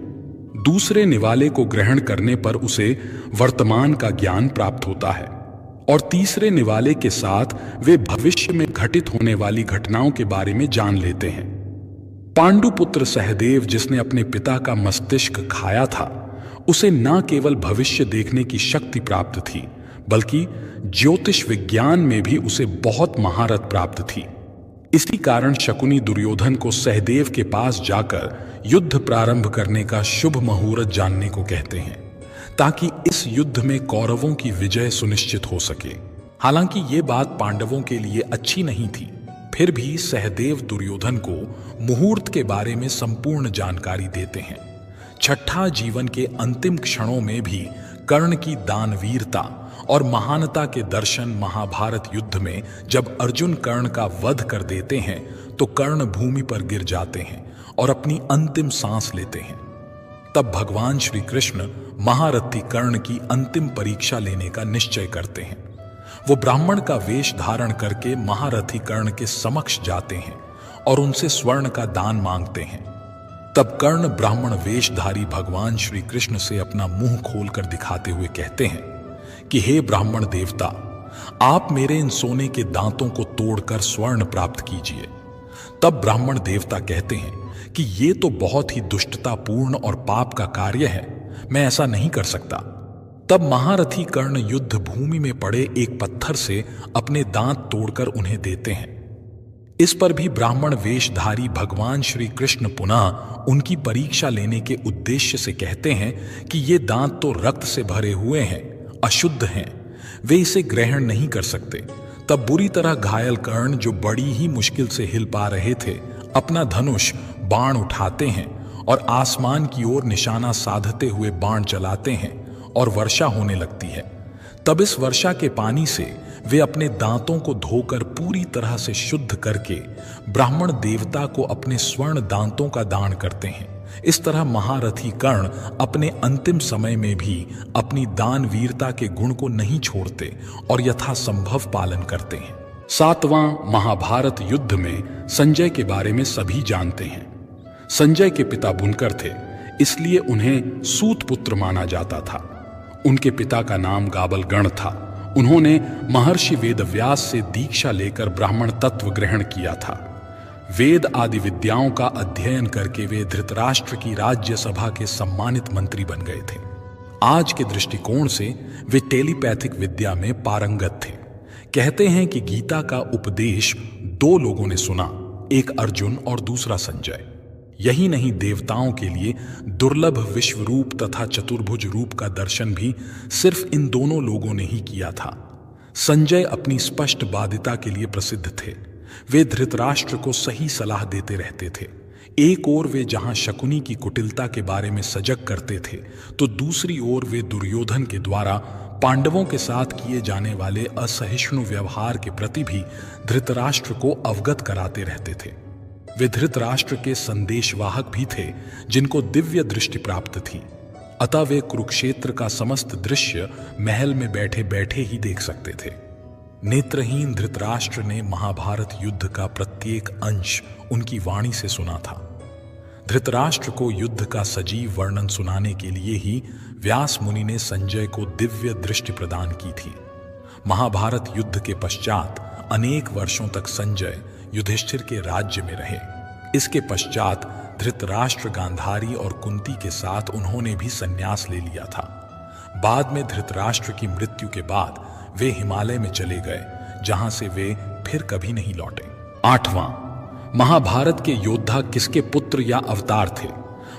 S1: दूसरे निवाले को ग्रहण करने पर उसे वर्तमान का ज्ञान प्राप्त होता है और तीसरे निवाले के साथ वे भविष्य में घटित होने वाली घटनाओं के बारे में जान लेते हैं। पांडुपुत्र सहदेव जिसने अपने पिता का मस्तिष्क खाया था उसे न केवल भविष्य देखने की शक्ति प्राप्त थी बल्कि ज्योतिष विज्ञान में भी उसे बहुत महारत प्राप्त थी। इसी कारण शकुनी दुर्योधन को सहदेव के पास जाकर युद्ध प्रारंभ करने का शुभ मुहूर्त जानने को कहते हैं ताकि इस युद्ध में कौरवों की विजय सुनिश्चित हो सके। हालांकि ये बात पांडवों के लिए अच्छी नहीं थी, फिर भी सहदेव दुर्योधन को मुहूर्त के बारे में संपूर्ण जानकारी देते हैं। छठा जीवन के अंतिम क्षणों में भी कर्ण की दानवीरता और महानता के दर्शन महाभारत युद्ध में जब अर्जुन कर्ण का वध कर देते हैं तो कर्ण भूमि पर गिर जाते हैं और अपनी अंतिम सांस लेते हैं। तब भगवान श्री कृष्ण महारथी कर्ण की अंतिम परीक्षा लेने का निश्चय करते हैं। वो ब्राह्मण का वेश धारण करके महारथी कर्ण के समक्ष जाते हैं और उनसे स्वर्ण का दान मांगते हैं। तब कर्ण ब्राह्मण वेशधारी भगवान श्री कृष्ण से अपना मुंह खोलकर दिखाते हुए कहते हैं कि हे ब्राह्मण देवता, आप मेरे इन सोने के दांतों को तोड़कर स्वर्ण प्राप्त कीजिए। तब ब्राह्मण देवता कहते हैं कि ये तो बहुत ही दुष्टतापूर्ण और पाप का कार्य है, मैं ऐसा नहीं कर सकता। तब महारथी कर्ण युद्ध भूमि में पड़े एक पत्थर से अपने दांत तोड़कर उन्हें देते हैं। इस पर भी ब्राह्मण वेशधारी भगवान श्री कृष्ण पुनः उनकी परीक्षा लेने के उद्देश्य से कहते हैं कि ये दांत तो रक्त से भरे हुए हैं, अशुद्ध हैं, वे इसे ग्रहण नहीं कर सकते। तब बुरी तरह घायल कर्ण, जो बड़ी ही मुश्किल से हिल पा रहे थे, अपना धनुष बाण उठाते हैं और आसमान की ओर निशाना साधते हुए बाण चलाते हैं और वर्षा होने लगती है। तब इस वर्षा के पानी से वे अपने दांतों को धोकर पूरी तरह से शुद्ध करके ब्राह्मण देवता को अपने स्वर्ण दांतों का दान करते हैं। इस तरह महारथी कर्ण अपने अंतिम समय में भी अपनी दानवीरता के गुण को नहीं छोड़ते और यथासंभव पालन करते हैं।
S2: 7वां महाभारत युद्ध में संजय के बारे में सभी जानते हैं। संजय के पिता बुनकर थे, इसलिए उन्हें सूत पुत्र माना जाता था। उनके पिता का नाम गाबलगण था। उन्होंने महर्षि वेदव्यास से दीक्षा लेकर ब्राह्मण तत्व ग्रहण किया था। वेद आदि विद्याओं का अध्ययन करके वे धृतराष्ट्र की राज्यसभा के सम्मानित मंत्री बन गए थे। आज के दृष्टिकोण से वे टेलीपैथिक विद्या में पारंगत थे। कहते हैं कि गीता का उपदेश 2 लोगों ने सुना, एक अर्जुन और दूसरा संजय। यही नहीं, देवताओं के लिए दुर्लभ विश्व रूप तथा चतुर्भुज रूप का दर्शन भी सिर्फ इन दोनों लोगों ने ही किया था। संजय अपनी स्पष्ट बाधिता के लिए प्रसिद्ध थे। वे धृतराष्ट्र को सही सलाह देते रहते थे। एक ओर वे जहां शकुनी की कुटिलता के बारे में सजग करते थे, तो दूसरी ओर वे दुर्योधन के द्वारा पांडवों के साथ किए जाने वाले असहिष्णु व्यवहार के प्रति भी धृतराष्ट्र को अवगत कराते रहते थे। वे धृतराष्ट्र के संदेशवाहक भी थे, जिनको दिव्य दृष्टि प्राप्त थी। अतः वे कुरुक्षेत्र का समस्त दृश्य महल में बैठे बैठे ही देख सकते थे। नेत्रहीन धृतराष्ट्र ने महाभारत युद्ध का प्रत्येक अंश उनकी वाणी से सुना था। धृतराष्ट्र को युद्ध का सजीव वर्णन सुनाने के लिए ही व्यास मुनि ने संजय को दिव्य दृष्टि प्रदान की थी। महाभारत युद्ध के पश्चात अनेक वर्षों तक संजय युधिष्ठिर के राज्य में रहे। इसके पश्चात धृतराष्ट्र गांधारी और कुंती के साथ उन्होंने भी संन्यास ले लिया था। बाद में धृतराष्ट्र की मृत्यु के बाद वे हिमालय में चले गए, जहां से वे फिर कभी नहीं लौटे। 8वां, महाभारत के योद्धा किसके पुत्र या अवतार थे?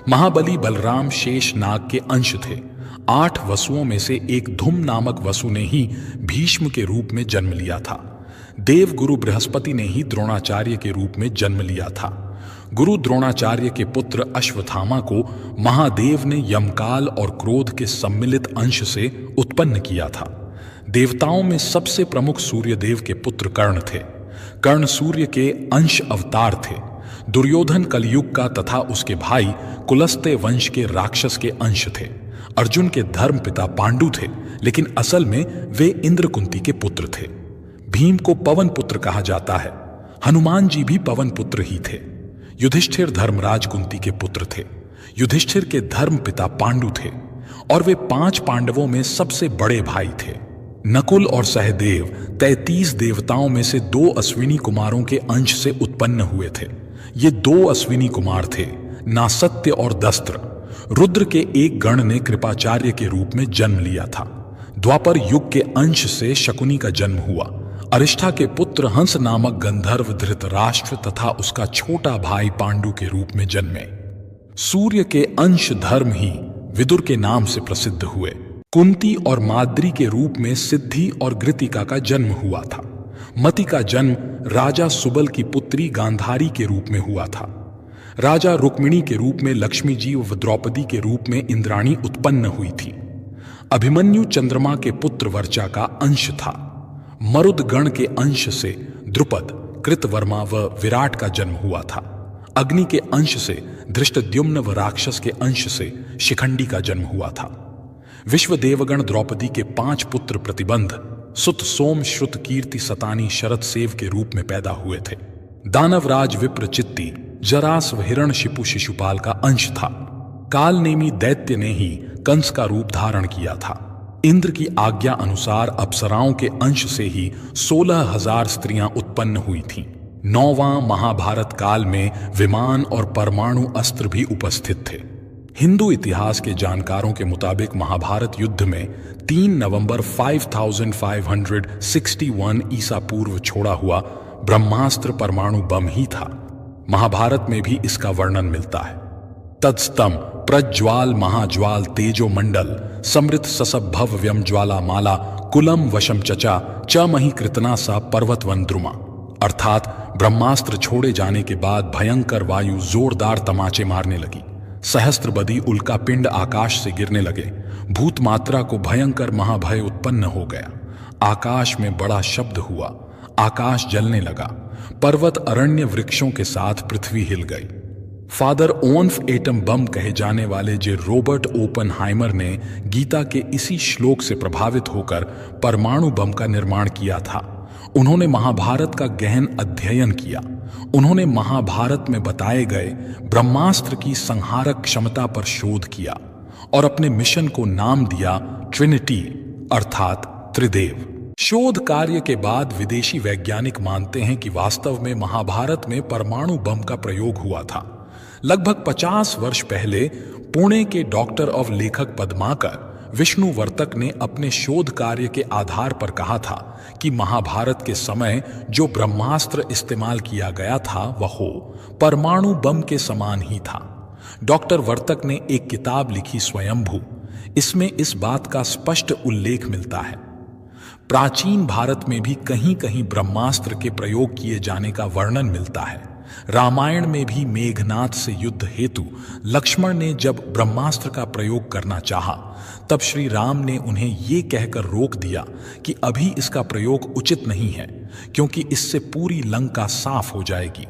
S2: महाबली बलराम शेष नाग के अंश थे। 8 वसुओं में से एक धुम नामक वसु ने ही भीष्म के रूप में जन्म लिया था। देव गुरु बृहस्पति ने ही द्रोणाचार्य के रूप में जन्म लिया था। गुरु द्रोणाचार्य के पुत्र अश्वत्थामा को महादेव ने यमकाल और क्रोध के सम्मिलित अंश से उत्पन्न किया था। देवताओं में सबसे प्रमुख सूर्यदेव के पुत्र कर्ण थे। कर्ण सूर्य के अंश अवतार थे। दुर्योधन कलयुग का तथा उसके भाई कुलस्ते वंश के राक्षस के अंश थे। अर्जुन के धर्म पिता पांडु थे, लेकिन असल में वे इंद्रकुंती के पुत्र थे। भीम को पवन पुत्र कहा जाता है। हनुमान जी भी पवन पुत्र ही थे। युधिष्ठिर धर्मराज कुंती के पुत्र थे। युधिष्ठिर के धर्म पिता पांडु थे और वे 5 पांडवों में सबसे बड़े भाई थे। नकुल और सहदेव 33 देवताओं में से 2 अश्विनी कुमारों के अंश से उत्पन्न हुए थे। ये 2 अश्विनी कुमार थे, नासत्य और दस्त्र। रुद्र के एक गण ने कृपाचार्य के रूप में जन्म लिया था। द्वापर युग के अंश से शकुनी का जन्म हुआ। अरिष्ठा के पुत्र हंस नामक गंधर्व धृतराष्ट्र तथा उसका छोटा भाई पांडु के रूप में जन्मे। सूर्य के अंश धर्म ही विदुर के नाम से प्रसिद्ध हुए। कुंती और माद्री के रूप में सिद्धि और गृतिका का जन्म हुआ था। मति का जन्म राजा सुबल की पुत्री गांधारी के रूप में हुआ था। राजा रुक्मिणी के रूप में लक्ष्मी जी व द्रौपदी के रूप में इंद्राणी उत्पन्न हुई थी। अभिमन्यु चंद्रमा के पुत्र वर्चा का अंश था। मरुद गण के अंश से द्रुपद, कृतवर्मा व विराट का जन्म हुआ था। अग्नि के अंश से धृष्टद्युम्न व राक्षस के अंश से शिखंडी का जन्म हुआ था। विश्वदेवगण द्रौपदी के 5 पुत्र प्रतिबंध, सुत, सोम, श्रुत, कीर्ति, सतानी, शरद सेव के रूप में पैदा हुए थे। दानवराज विप्रचित्ति, जरास व हिरण्यशिपु शिशुपाल का अंश था। कालनेमी दैत्य ने ही कंस का रूप धारण किया था। इंद्र की आज्ञा अनुसार अप्सराओं के अंश से ही 16,000 स्त्रियां उत्पन्न हुई थीं। 9वां महाभारत काल में विमान और परमाणु अस्त्र भी उपस्थित थे। हिंदू इतिहास के जानकारों के मुताबिक महाभारत युद्ध में 3 नवंबर 5561 ईसा पूर्व छोड़ा हुआ ब्रह्मास्त्र परमाणु बम ही था। महाभारत में भी इसका वर्णन मिलता है। तत्स्तम प्रज्वाल महाज्वाल तेजो मंडल समृत ससभव व्यम ज्वाला माला कुलम वशम चचा च मही कृतना सा पर्वतवन द्रुमा। अर्थात ब्रह्मास्त्र छोड़े जाने के बाद भयंकर वायु जोरदार तमाचे मारने लगी। सहस्त्रबदी उल्का पिंड आकाश से गिरने लगे। भूत मात्रा को भयंकर महाभय उत्पन्न हो गया। आकाश में बड़ा शब्द हुआ। आकाश जलने लगा। पर्वत अरण्य वृक्षों के साथ पृथ्वी हिल गई। फादर ओन्फ एटम बम कहे जाने वाले जे रॉबर्ट ओपनहाइमर ने गीता के इसी श्लोक से प्रभावित होकर परमाणु बम का निर्माण किया था। उन्होंने महाभारत का गहन अध्ययन किया। उन्होंने महाभारत में बताए गए ब्रह्मास्त्र की संहारक क्षमता पर शोध किया और अपने मिशन को नाम दिया ट्रिनिटी अर्थात त्रिदेव। शोध कार्य के बाद विदेशी वैज्ञानिक मानते हैं कि वास्तव में महाभारत में परमाणु बम का प्रयोग हुआ था। लगभग 50 वर्ष पहले पुणे के डॉक्टर और लेखक पद्माकर विष्णुवर्तक ने अपने शोध कार्य के आधार पर कहा था कि महाभारत के समय जो ब्रह्मास्त्र इस्तेमाल किया गया था वह परमाणु बम के समान ही था। डॉक्टर वर्तक ने एक किताब लिखी स्वयंभू। इसमें इस बात का स्पष्ट उल्लेख मिलता है। प्राचीन भारत में भी कहीं कहीं ब्रह्मास्त्र के प्रयोग किए जाने का वर्णन मिलता है। रामायण में भी मेघनाथ से युद्ध हेतु लक्ष्मण ने जब ब्रह्मास्त्र का प्रयोग करना चाहा, तब श्री राम ने उन्हें ये कहकर रोक दिया कि अभी इसका प्रयोग उचित नहीं है, क्योंकि इससे पूरी लंका साफ हो जाएगी।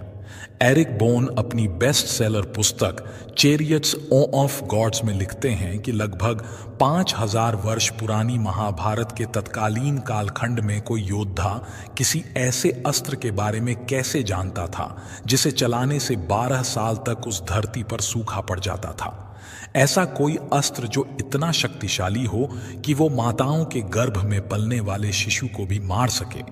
S2: एरिक बोन अपनी बेस्ट सेलर पुस्तक चैरियट्स ऑफ गॉड्स में लिखते हैं कि लगभग 5000 वर्ष पुरानी महाभारत के तत्कालीन कालखंड में कोई योद्धा किसी ऐसे अस्त्र के बारे में कैसे जानता था जिसे चलाने से 12 साल तक उस धरती पर सूखा पड़ जाता था। ऐसा कोई अस्त्र जो इतना शक्तिशाली हो कि वो माताओं के गर्भ में पलने वाले शिशु को भी मार सके।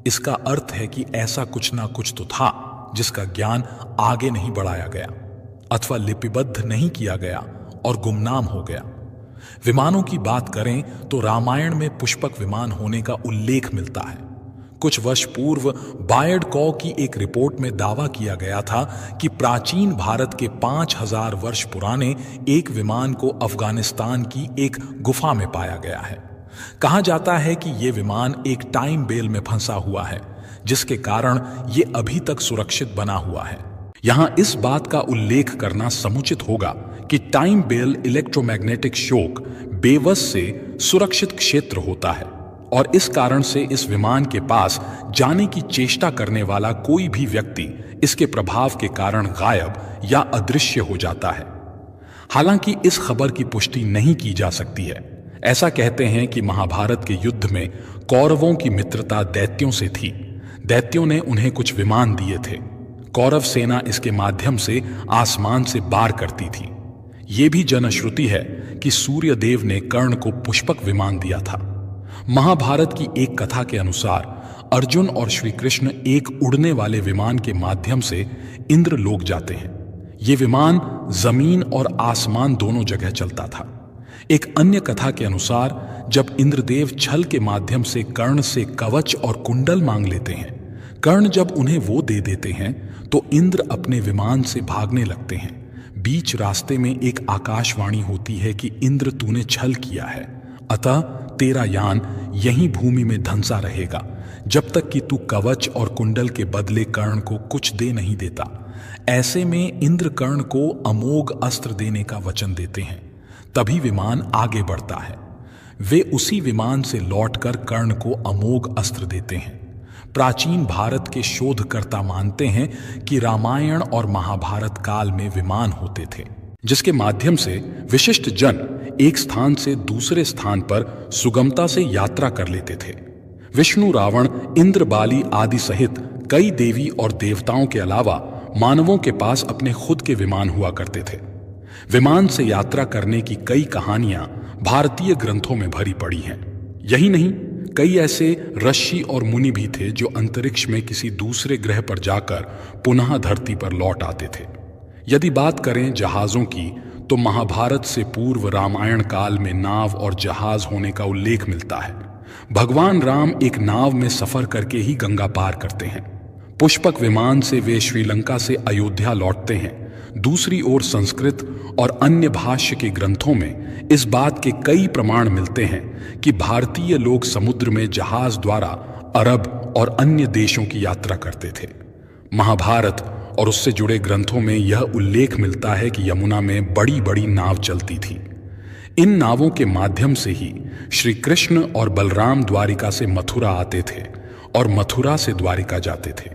S2: इसका अर्थ है कि ऐसा कुछ ना कुछ तो था जिसका ज्ञान आगे नहीं बढ़ाया गया अथवा लिपिबद्ध नहीं किया गया और गुमनाम हो गया। विमानों की बात करें तो रामायण में पुष्पक विमान होने का उल्लेख मिलता है। कुछ वर्ष पूर्व बायर्ड कॉ की एक रिपोर्ट में दावा किया गया था कि प्राचीन भारत के 5000 वर्ष पुराने एक विमान को अफगानिस्तान की एक गुफा में पाया गया है। कहा जाता है कि यह विमान एक टाइम बेल में फंसा हुआ है, जिसके कारण ये अभी तक सुरक्षित बना हुआ है। यहां इस बात का उल्लेख करना समुचित होगा कि टाइम बेल इलेक्ट्रोमैग्नेटिक शोक बेवस से सुरक्षित क्षेत्र होता है और इस कारण से इस विमान के पास जाने की चेष्टा करने वाला कोई भी व्यक्ति इसके प्रभाव के कारण गायब या अदृश्य हो जाता है। हालांकि इस खबर की पुष्टि नहीं की जा सकती है। ऐसा कहते हैं कि महाभारत के युद्ध में कौरवों की मित्रता दैत्यों से थी। दैत्यों ने उन्हें कुछ विमान दिए थे। कौरव सेना इसके माध्यम से आसमान से वार करती थी। ये भी जनश्रुति है कि सूर्य देव ने कर्ण को पुष्पक विमान दिया था। महाभारत की एक कथा के अनुसार अर्जुन और श्री कृष्ण एक उड़ने वाले विमान के माध्यम से इंद्रलोक जाते हैं। ये विमान जमीन और आसमान दोनों जगह चलता था। एक अन्य कथा के अनुसार जब इंद्रदेव छल के माध्यम से कर्ण से कवच और कुंडल मांग लेते हैं, कर्ण जब उन्हें वो दे देते हैं तो इंद्र अपने विमान से भागने लगते हैं। बीच रास्ते में एक आकाशवाणी होती है कि इंद्र तूने छल किया है, अतः तेरा यान यहीं भूमि में धंसा रहेगा जब तक कि तू कवच और कुंडल के बदले कर्ण को कुछ दे नहीं देता। ऐसे में इंद्र कर्ण को अमोघ अस्त्र देने का वचन देते हैं। तभी विमान आगे बढ़ता है। वे उसी विमान से लौटकर कर्ण को अमोघ अस्त्र देते हैं। प्राचीन भारत के शोधकर्ता मानते हैं कि रामायण और महाभारत काल में विमान होते थे, जिसके माध्यम से विशिष्ट जन एक स्थान से दूसरे स्थान पर सुगमता से यात्रा कर लेते थे। विष्णु, रावण, इंद्र, बाली आदि सहित कई देवी और देवताओं के अलावा मानवों के पास अपने खुद के विमान हुआ करते थे। विमान से यात्रा करने की कई कहानियां भारतीय ग्रंथों में भरी पड़ी हैं। यही नहीं, कई ऐसे ऋषि और मुनि भी थे जो अंतरिक्ष में किसी दूसरे ग्रह पर जाकर पुनः धरती पर लौट आते थे। यदि बात करें जहाजों की, तो महाभारत से पूर्व रामायण काल में नाव और जहाज होने का उल्लेख मिलता है। भगवान राम एक नाव में सफर करके ही गंगा पार करते हैं। पुष्पक विमान से वे श्रीलंका से अयोध्या लौटते हैं। दूसरी ओर संस्कृत और अन्य भाष्य के ग्रंथों में इस बात के कई प्रमाण मिलते हैं कि भारतीय लोग समुद्र में जहाज द्वारा अरब और अन्य देशों की यात्रा करते थे। महाभारत और उससे जुड़े ग्रंथों में यह उल्लेख मिलता है कि यमुना में बड़ी बड़ी नाव चलती थी। इन नावों के माध्यम से ही श्री कृष्ण और बलराम द्वारिका से मथुरा आते थे और मथुरा से द्वारिका जाते थे।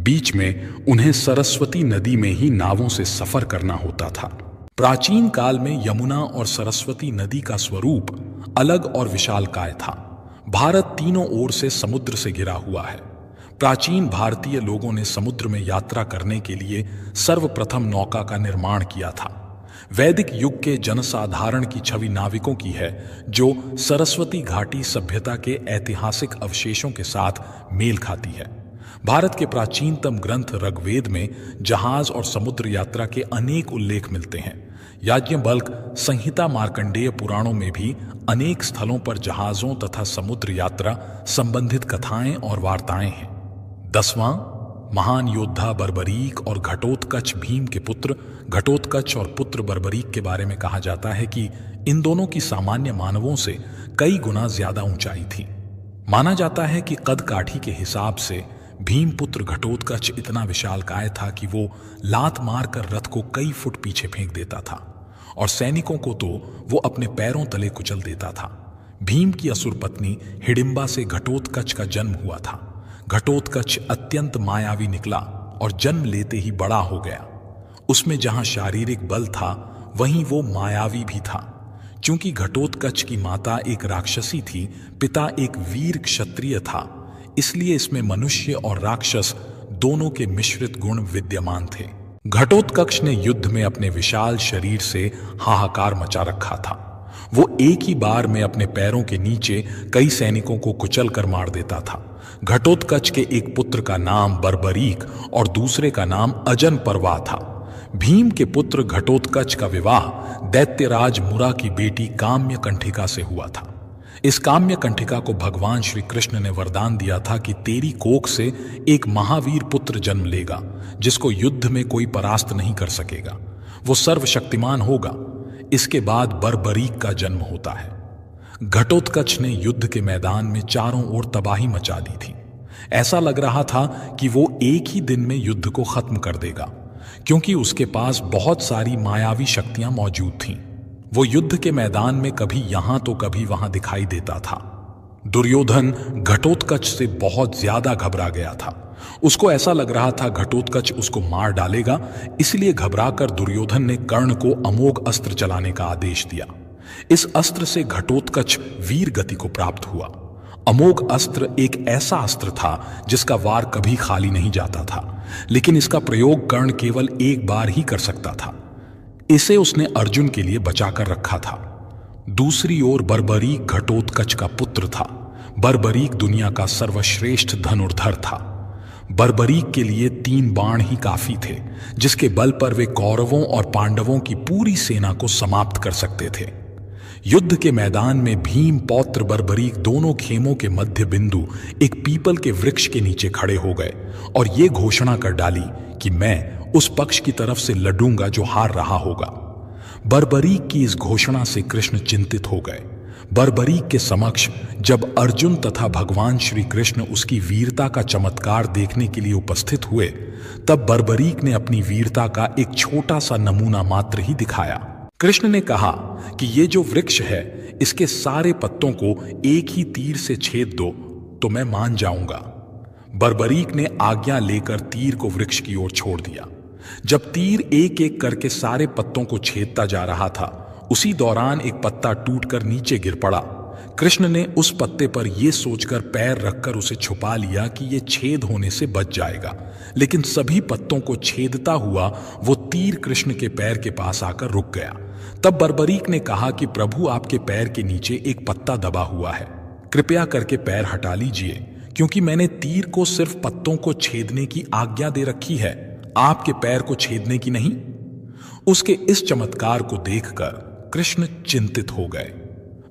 S2: बीच में उन्हें सरस्वती नदी में ही नावों से सफर करना होता था। प्राचीन काल में यमुना और सरस्वती नदी का स्वरूप अलग और विशालकाय था। भारत तीनों ओर से समुद्र से घिरा हुआ है। प्राचीन भारतीय लोगों ने समुद्र में यात्रा करने के लिए सर्वप्रथम नौका का निर्माण किया था। वैदिक युग के जनसाधारण की छवि नाविकों की है, जो सरस्वती घाटी सभ्यता के ऐतिहासिक अवशेषों के साथ मेल खाती है। भारत के प्राचीनतम ग्रंथ ऋग्वेद में जहाज और समुद्र यात्रा के अनेक उल्लेख मिलते हैं। याज्ञवल्क्य संहिता, मार्कंडेय पुराणों में भी अनेक स्थलों पर जहाजों तथा समुद्र यात्रा संबंधित कथाएं और वार्ताएं हैं। 10वां, महान योद्धा बर्बरीक और घटोत्कच भीम के पुत्र घटोत्कच और पुत्र बर्बरीक के बारे में कहा जाता है कि इन दोनों की सामान्य मानवों से कई गुना ज्यादा ऊंचाई थी। माना जाता है कि कद काठी के हिसाब से भीम पुत्र घटोत्कच इतना विशालकाय था कि वो लात मारकर रथ को कई फुट पीछे फेंक देता था और सैनिकों को तो वो अपने पैरों तले कुचल देता था। भीम की असुर पत्नी हिडिंबा से घटोत्कच का जन्म हुआ था। घटोत्कच अत्यंत मायावी निकला और जन्म लेते ही बड़ा हो गया। उसमें जहां शारीरिक बल था, वहीं वो मायावी भी था। चूंकि घटोत्कच की माता एक राक्षसी थी, पिता एक वीर क्षत्रिय था, इसलिए इसमें मनुष्य और राक्षस दोनों के मिश्रित गुण विद्यमान थे। घटोत्कच ने युद्ध में अपने विशाल शरीर से हाहाकार मचा रखा था। वो एक ही बार में अपने पैरों के नीचे कई सैनिकों को कुचल कर मार देता था। घटोत्कच के एक पुत्र का नाम बर्बरीक और दूसरे का नाम अजन परवा था। भीम के पुत्र घटोत्कच का विवाह दैत्यराज मुरा की बेटी काम्य कंठिका से हुआ था। इस काम्य कंठिका को भगवान श्री कृष्ण ने वरदान दिया था कि तेरी कोख से एक महावीर पुत्र जन्म लेगा, जिसको युद्ध में कोई परास्त नहीं कर सकेगा। वो सर्वशक्तिमान होगा। इसके बाद बर्बरीक का जन्म होता है। घटोत्कच ने युद्ध के मैदान में चारों ओर तबाही मचा दी थी। ऐसा लग रहा था कि वो एक ही दिन में युद्ध को खत्म कर देगा, क्योंकि उसके पास बहुत सारी मायावी शक्तियां मौजूद थीं। वो युद्ध के मैदान में कभी यहां तो कभी वहां दिखाई देता था। दुर्योधन घटोत्कच से बहुत ज्यादा घबरा गया था। उसको ऐसा लग रहा था घटोत्कच उसको मार डालेगा, इसलिए घबराकर दुर्योधन ने कर्ण को अमोघ अस्त्र चलाने का आदेश दिया। इस अस्त्र से घटोत्कच वीर गति को प्राप्त हुआ। अमोघ अस्त्र एक ऐसा अस्त्र था जिसका वार कभी खाली नहीं जाता था, लेकिन इसका प्रयोग कर्ण केवल एक बार ही कर सकता था। इसे उसने अर्जुन के लिए बचाकर रखा था। दूसरी ओर बर्बरीक घटोत्कच का पुत्र था। बर्बरीक दुनिया का सर्वश्रेष्ठ धनुर्धर था। बर्बरीक के लिए 3 बाण ही काफी थे, जिसके बल पर वे कौरवों और पांडवों की पूरी सेना को समाप्त कर सकते थे। युद्ध के मैदान में भीम पौत्र बर्बरीक दोनों खेमों के मध्य बिंदु एक पीपल के वृक्ष के नीचे खड़े हो गए और ये घोषणा कर डाली कि मैं उस पक्ष की तरफ से लड़ूंगा जो हार रहा होगा। बर्बरीक की इस घोषणा से कृष्ण चिंतित हो गए। बर्बरीक के समक्ष जब अर्जुन तथा भगवान श्री कृष्ण उसकी वीरता का चमत्कार देखने के लिए उपस्थित हुए, तब बर्बरीक ने अपनी वीरता का एक छोटा सा नमूना मात्र ही दिखाया। कृष्ण ने कहा कि ये जो वृक्ष है, इसके सारे पत्तों को एक ही तीर से छेद दो तो मैं मान जाऊंगा। बर्बरीक ने आज्ञा लेकर तीर को वृक्ष की ओर छोड़ दिया। जब तीर एक एक करके सारे पत्तों को छेदता जा रहा था, उसी दौरान एक पत्ता टूटकर नीचे गिर पड़ा। कृष्ण ने उस पत्ते पर यह सोचकर पैर रखकर उसे छुपा लिया कि यह छेद होने से बच जाएगा, लेकिन सभी पत्तों को छेदता हुआ वो तीर कृष्ण के पैर के पास आकर रुक गया। तब बर्बरीक ने कहा कि प्रभु, आपके पैर के नीचे एक पत्ता दबा हुआ है, कृपया करके पैर हटा लीजिए, क्योंकि मैंने तीर को सिर्फ पत्तों को छेदने की आज्ञा दे रखी है, आपके पैर को छेदने की नहीं। उसके इस चमत्कार को देखकर कृष्ण चिंतित हो गए।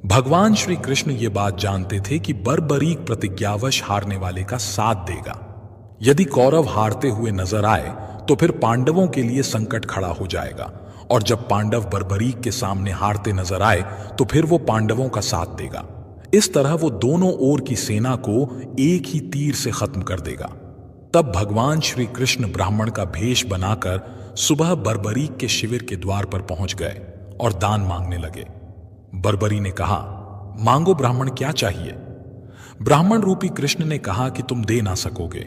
S2: भगवान श्री कृष्ण ये बात जानते थे कि बर्बरीक प्रतिज्ञावश हारने वाले का साथ देगा। यदि कौरव हारते हुए नजर आए तो फिर पांडवों के लिए संकट खड़ा हो जाएगा, और जब पांडव बर्बरीक के सामने हारते नजर आए तो फिर वो पांडवों का साथ देगा। इस तरह वो दोनों ओर की सेना को एक ही तीर से खत्म कर देगा।
S1: तब भगवान श्री कृष्ण ब्राह्मण का भेष बनाकर सुबह बर्बरीक के शिविर के द्वार पर पहुंच गए और दान मांगने लगे। बर्बरी ने कहा, मांगो ब्राह्मण, क्या चाहिए? ब्राह्मण रूपी कृष्ण ने कहा कि तुम दे ना सकोगे।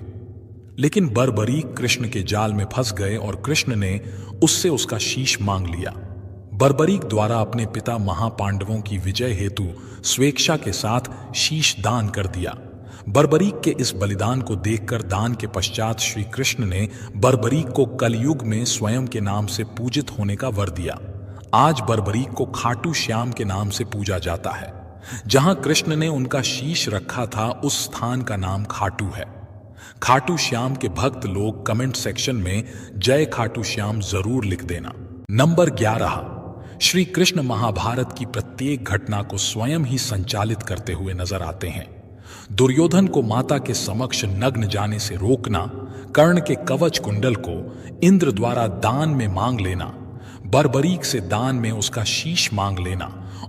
S1: लेकिन बर्बरीक कृष्ण के जाल में फंस गए और कृष्ण ने उससे उसका शीश मांग लिया। बर्बरीक द्वारा अपने पिता महापांडवों की विजय हेतु स्वेच्छा के साथ शीश दान कर दिया। बर्बरीक के इस बलिदान को देखकर दान के पश्चात श्री कृष्ण ने बर्बरीक को कलयुग में स्वयं के नाम से पूजित होने का वर दिया। आज बर्बरीक को खाटू श्याम के नाम से पूजा जाता है। जहां कृष्ण ने उनका शीश रखा था उस स्थान का नाम खाटू है। खाटू श्याम के भक्त लोग कमेंट सेक्शन में जय खाटू श्याम जरूर लिख देना। नंबर 11, श्री कृष्ण महाभारत की प्रत्येक घटना को स्वयं ही संचालित करते हुए नजर आते हैं। दुर्योधन को माता के समक्ष नग्न जाने से रोकना, कर्ण के कवच कुंडल को इंद्र द्वारा दान में मांग लेना, बर्बरीक से दान में उसका शीश मांग लेना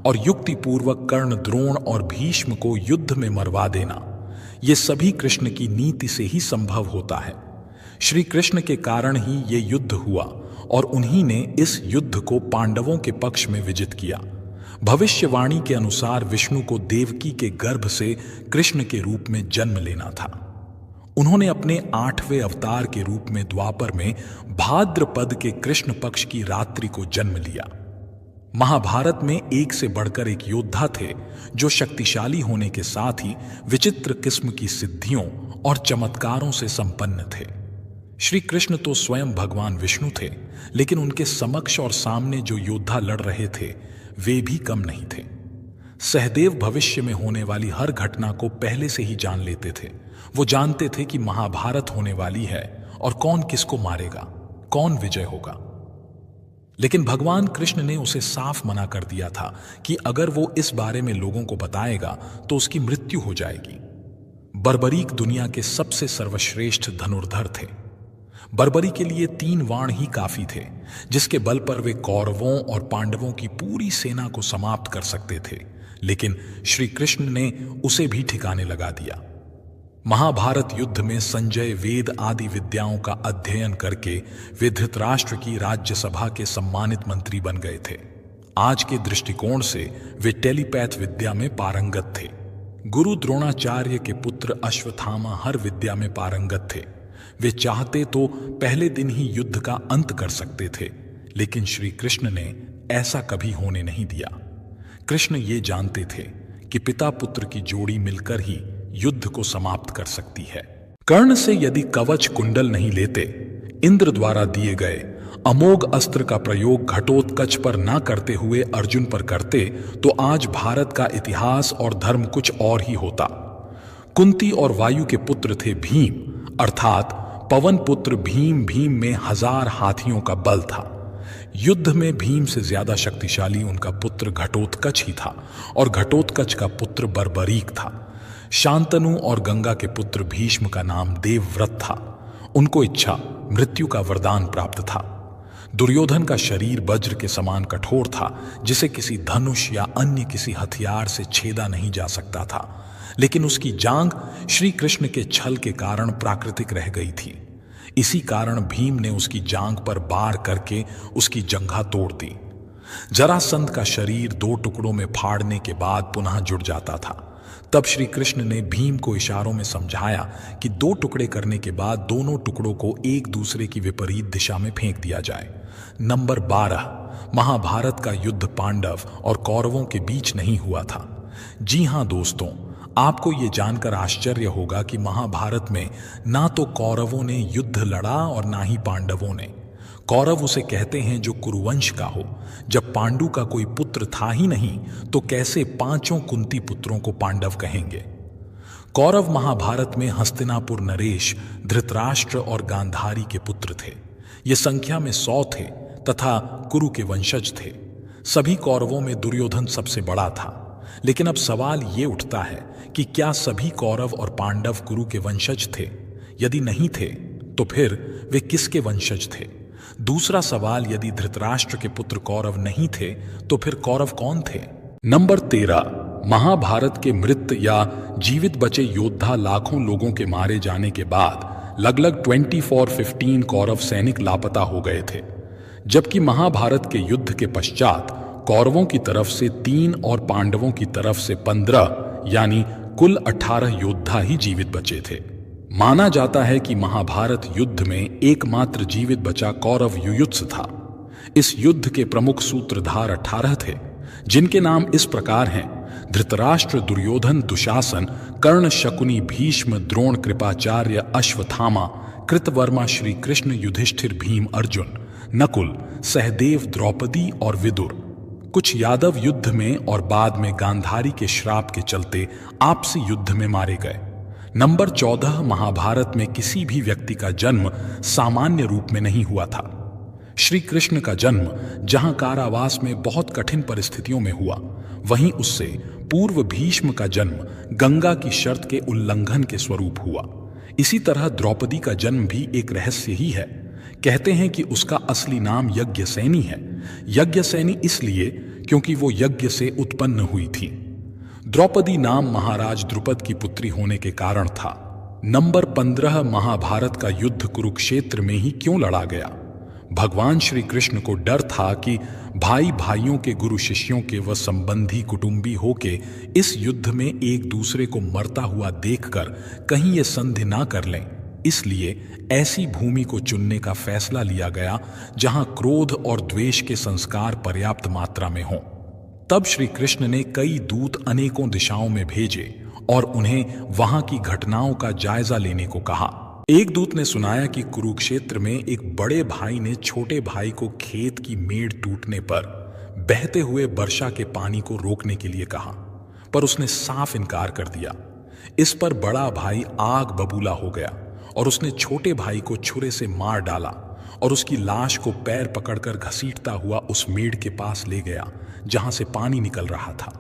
S1: और युक्तिपूर्वक कर्ण, द्रोण और भीष्म को युद्ध में मरवा देना, ये सभी कृष्ण की नीति से ही संभव होता है। श्री कृष्ण के कारण ही ये युद्ध हुआ और उन्हीं ने इस युद्ध को पांडवों के पक्ष में विजित किया। भविष्यवाणी के अनुसार विष्णु को देवकी के गर्भ से कृष्ण के रूप में जन्म लेना था। उन्होंने अपने 8वें अवतार के रूप में द्वापर में भाद्रपद के कृष्ण पक्ष की रात्रि को जन्म लिया। महाभारत में एक से बढ़कर एक योद्धा थे जो शक्तिशाली होने के साथ ही विचित्र किस्म की सिद्धियों और चमत्कारों से संपन्न थे। श्री कृष्ण तो स्वयं भगवान विष्णु थे, लेकिन उनके समक्ष और सामने जो योद्धा लड़ रहे थे वे भी कम नहीं थे। सहदेव भविष्य में होने वाली हर घटना को पहले से ही जान लेते थे। वो जानते थे कि महाभारत होने वाली है और कौन किसको मारेगा, कौन विजय होगा। लेकिन भगवान कृष्ण ने उसे साफ मना कर दिया था कि अगर वो इस बारे में लोगों को बताएगा तो उसकी मृत्यु हो जाएगी। बर्बरीक दुनिया के सबसे सर्वश्रेष्ठ धनुर्धर थे। बर्बरी के लिए 3 बाण ही काफी थे, जिसके बल पर वे कौरवों और पांडवों की पूरी सेना को समाप्त कर सकते थे। लेकिन श्री कृष्ण ने उसे भी ठिकाने लगा दिया। महाभारत युद्ध में संजय वेद आदि विद्याओं का अध्ययन करके वे धृतराष्ट्र की राज्यसभा के सम्मानित मंत्री बन गए थे। आज के दृष्टिकोण से वे टेलीपैथ विद्या में पारंगत थे। गुरु द्रोणाचार्य के पुत्र अश्वत्थामा हर विद्या में पारंगत थे। वे चाहते तो पहले दिन ही युद्ध का अंत कर सकते थे, लेकिन श्री कृष्ण ने ऐसा कभी होने नहीं दिया। कृष्ण ये जानते थे कि पिता पुत्र की जोड़ी मिलकर ही युद्ध को समाप्त कर सकती है। कर्ण से यदि कवच कुंडल नहीं लेते, इंद्र द्वारा दिए गए अमोघ अस्त्र का प्रयोग घटोत्कच पर ना करते हुए अर्जुन पर करते, तो आज भारत का इतिहास और धर्म कुछ और ही होता। कुंती और वायु के पुत्र थे भीम, अर्थात पवन पुत्र भीम। भीम में 1000 हाथियों का बल था। युद्ध में भीम से ज्यादा शक्तिशाली उनका पुत्र घटोत्कच ही था और घटोत्कच का पुत्र बर्बरीक था। शांतनु और गंगा के पुत्र भीष्म का नाम देवव्रत था। उनको इच्छा मृत्यु का वरदान प्राप्त था। दुर्योधन का शरीर वज्र के समान कठोर था, जिसे किसी धनुष या अन्य किसी हथियार से छेदा नहीं जा सकता था, लेकिन उसकी जांघ श्री कृष्ण के छल के कारण प्राकृतिक रह गई थी। इसी कारण भीम ने उसकी जांघ पर वार करके उसकी जंघा तोड़ दी। जरासंध का शरीर 2 टुकड़ों में फाड़ने के बाद पुनः जुड़ जाता था। तब श्री कृष्ण ने भीम को इशारों में समझाया कि 2 टुकड़े करने के बाद दोनों टुकड़ों को एक दूसरे की विपरीत दिशा में फेंक दिया जाए। नंबर 12, महाभारत का युद्ध पांडव और कौरवों के बीच नहीं हुआ था। जी हां दोस्तों, आपको ये जानकर आश्चर्य होगा कि महाभारत में ना तो कौरवों ने युद्ध लड़ा और ना ही पांडवों ने। कौरव उसे कहते हैं जो कुरुवंश का हो। जब पांडु का कोई पुत्र था ही नहीं, तो कैसे 5 कुंती पुत्रों को पांडव कहेंगे। कौरव महाभारत में हस्तिनापुर नरेश, धृतराष्ट्र और गांधारी के पुत्र थे। ये संख्या में 100 थे तथा कुरु के वंशज थे। सभी कौरवों में दुर्योधन सबसे बड़ा था। लेकिन अब सवाल ये उठता है कि क्या सभी कौरव और पांडव कुरु के वंशज थे? यदि नहीं थे तो फिर वे किसके वंशज थे? दूसरा सवाल, यदि धृतराष्ट्र के पुत्र कौरव नहीं थे तो फिर कौरव कौन थे? नंबर 13, महाभारत के मृत या जीवित बचे योद्धा लाखों लोगों के मारे जाने के बाद
S2: लगभग 24-15 कौरव सैनिक लापता हो गए थे, जबकि महाभारत के युद्ध के पश्चात कौरवों की तरफ से 3 और पांडवों की तरफ से 15 यानी कुल 18 योद्धा ही जीवित बचे थे। माना जाता है कि महाभारत युद्ध में एकमात्र जीवित बचा कौरव युयुत्स था। इस युद्ध के प्रमुख सूत्रधार 18 थे, जिनके नाम इस प्रकार हैं: धृतराष्ट्र, दुर्योधन, दुशासन, कर्ण, शकुनी, भीष्म, द्रोण, कृपाचार्य, अश्वत्थामा, कृतवर्मा, श्री कृष्ण, युधिष्ठिर, भीम, अर्जुन, नकुल, सहदेव, द्रौपदी और विदुर। कुछ यादव युद्ध में और बाद में गांधारी के श्राप के चलते आपसी युद्ध में मारे गए। नंबर 14, महाभारत में किसी भी व्यक्ति का जन्म सामान्य रूप में नहीं हुआ था। श्री कृष्ण का जन्म जहां कारावास में बहुत कठिन परिस्थितियों में हुआ, वहीं उससे पूर्व भीष्म का जन्म गंगा की शर्त के उल्लंघन के स्वरूप हुआ। इसी तरह द्रौपदी का जन्म भी एक रहस्य ही है। कहते हैं कि उसका असली नाम यज्ञसेनी है। यज्ञसेनी इसलिए क्योंकि वो यज्ञ से उत्पन्न हुई थी। द्रौपदी नाम महाराज द्रुपद की पुत्री होने के कारण था। नंबर 15, महाभारत का युद्ध कुरुक्षेत्र में ही क्यों लड़ा गया? भगवान श्री कृष्ण को डर था कि भाई भाइयों के, गुरु शिष्यों के व संबंधी कुटुंबी होके इस युद्ध में एक दूसरे को मरता हुआ देखकर कहीं ये संधि ना कर लें। इसलिए ऐसी भूमि को चुनने का फैसला लिया गया जहां क्रोध और द्वेष के संस्कार पर्याप्त मात्रा में हों। तब श्री कृष्ण ने कई दूत अनेकों दिशाओं में भेजे और उन्हें वहां की घटनाओं का जायजा लेने को कहा। एक दूत ने सुनाया कि कुरुक्षेत्र में एक बड़े भाई ने छोटे भाई को खेत की मेड़ टूटने पर बहते हुए वर्षा के पानी को रोकने के लिए कहा, पर उसने साफ इनकार कर दिया। इस पर बड़ा भाई आग बबूला हो गया और उसने छोटे भाई को छुरे से मार डाला और उसकी लाश को पैर पकड़कर घसीटता हुआ उस मेड़ के पास ले गया जहां से पानी निकल रहा था।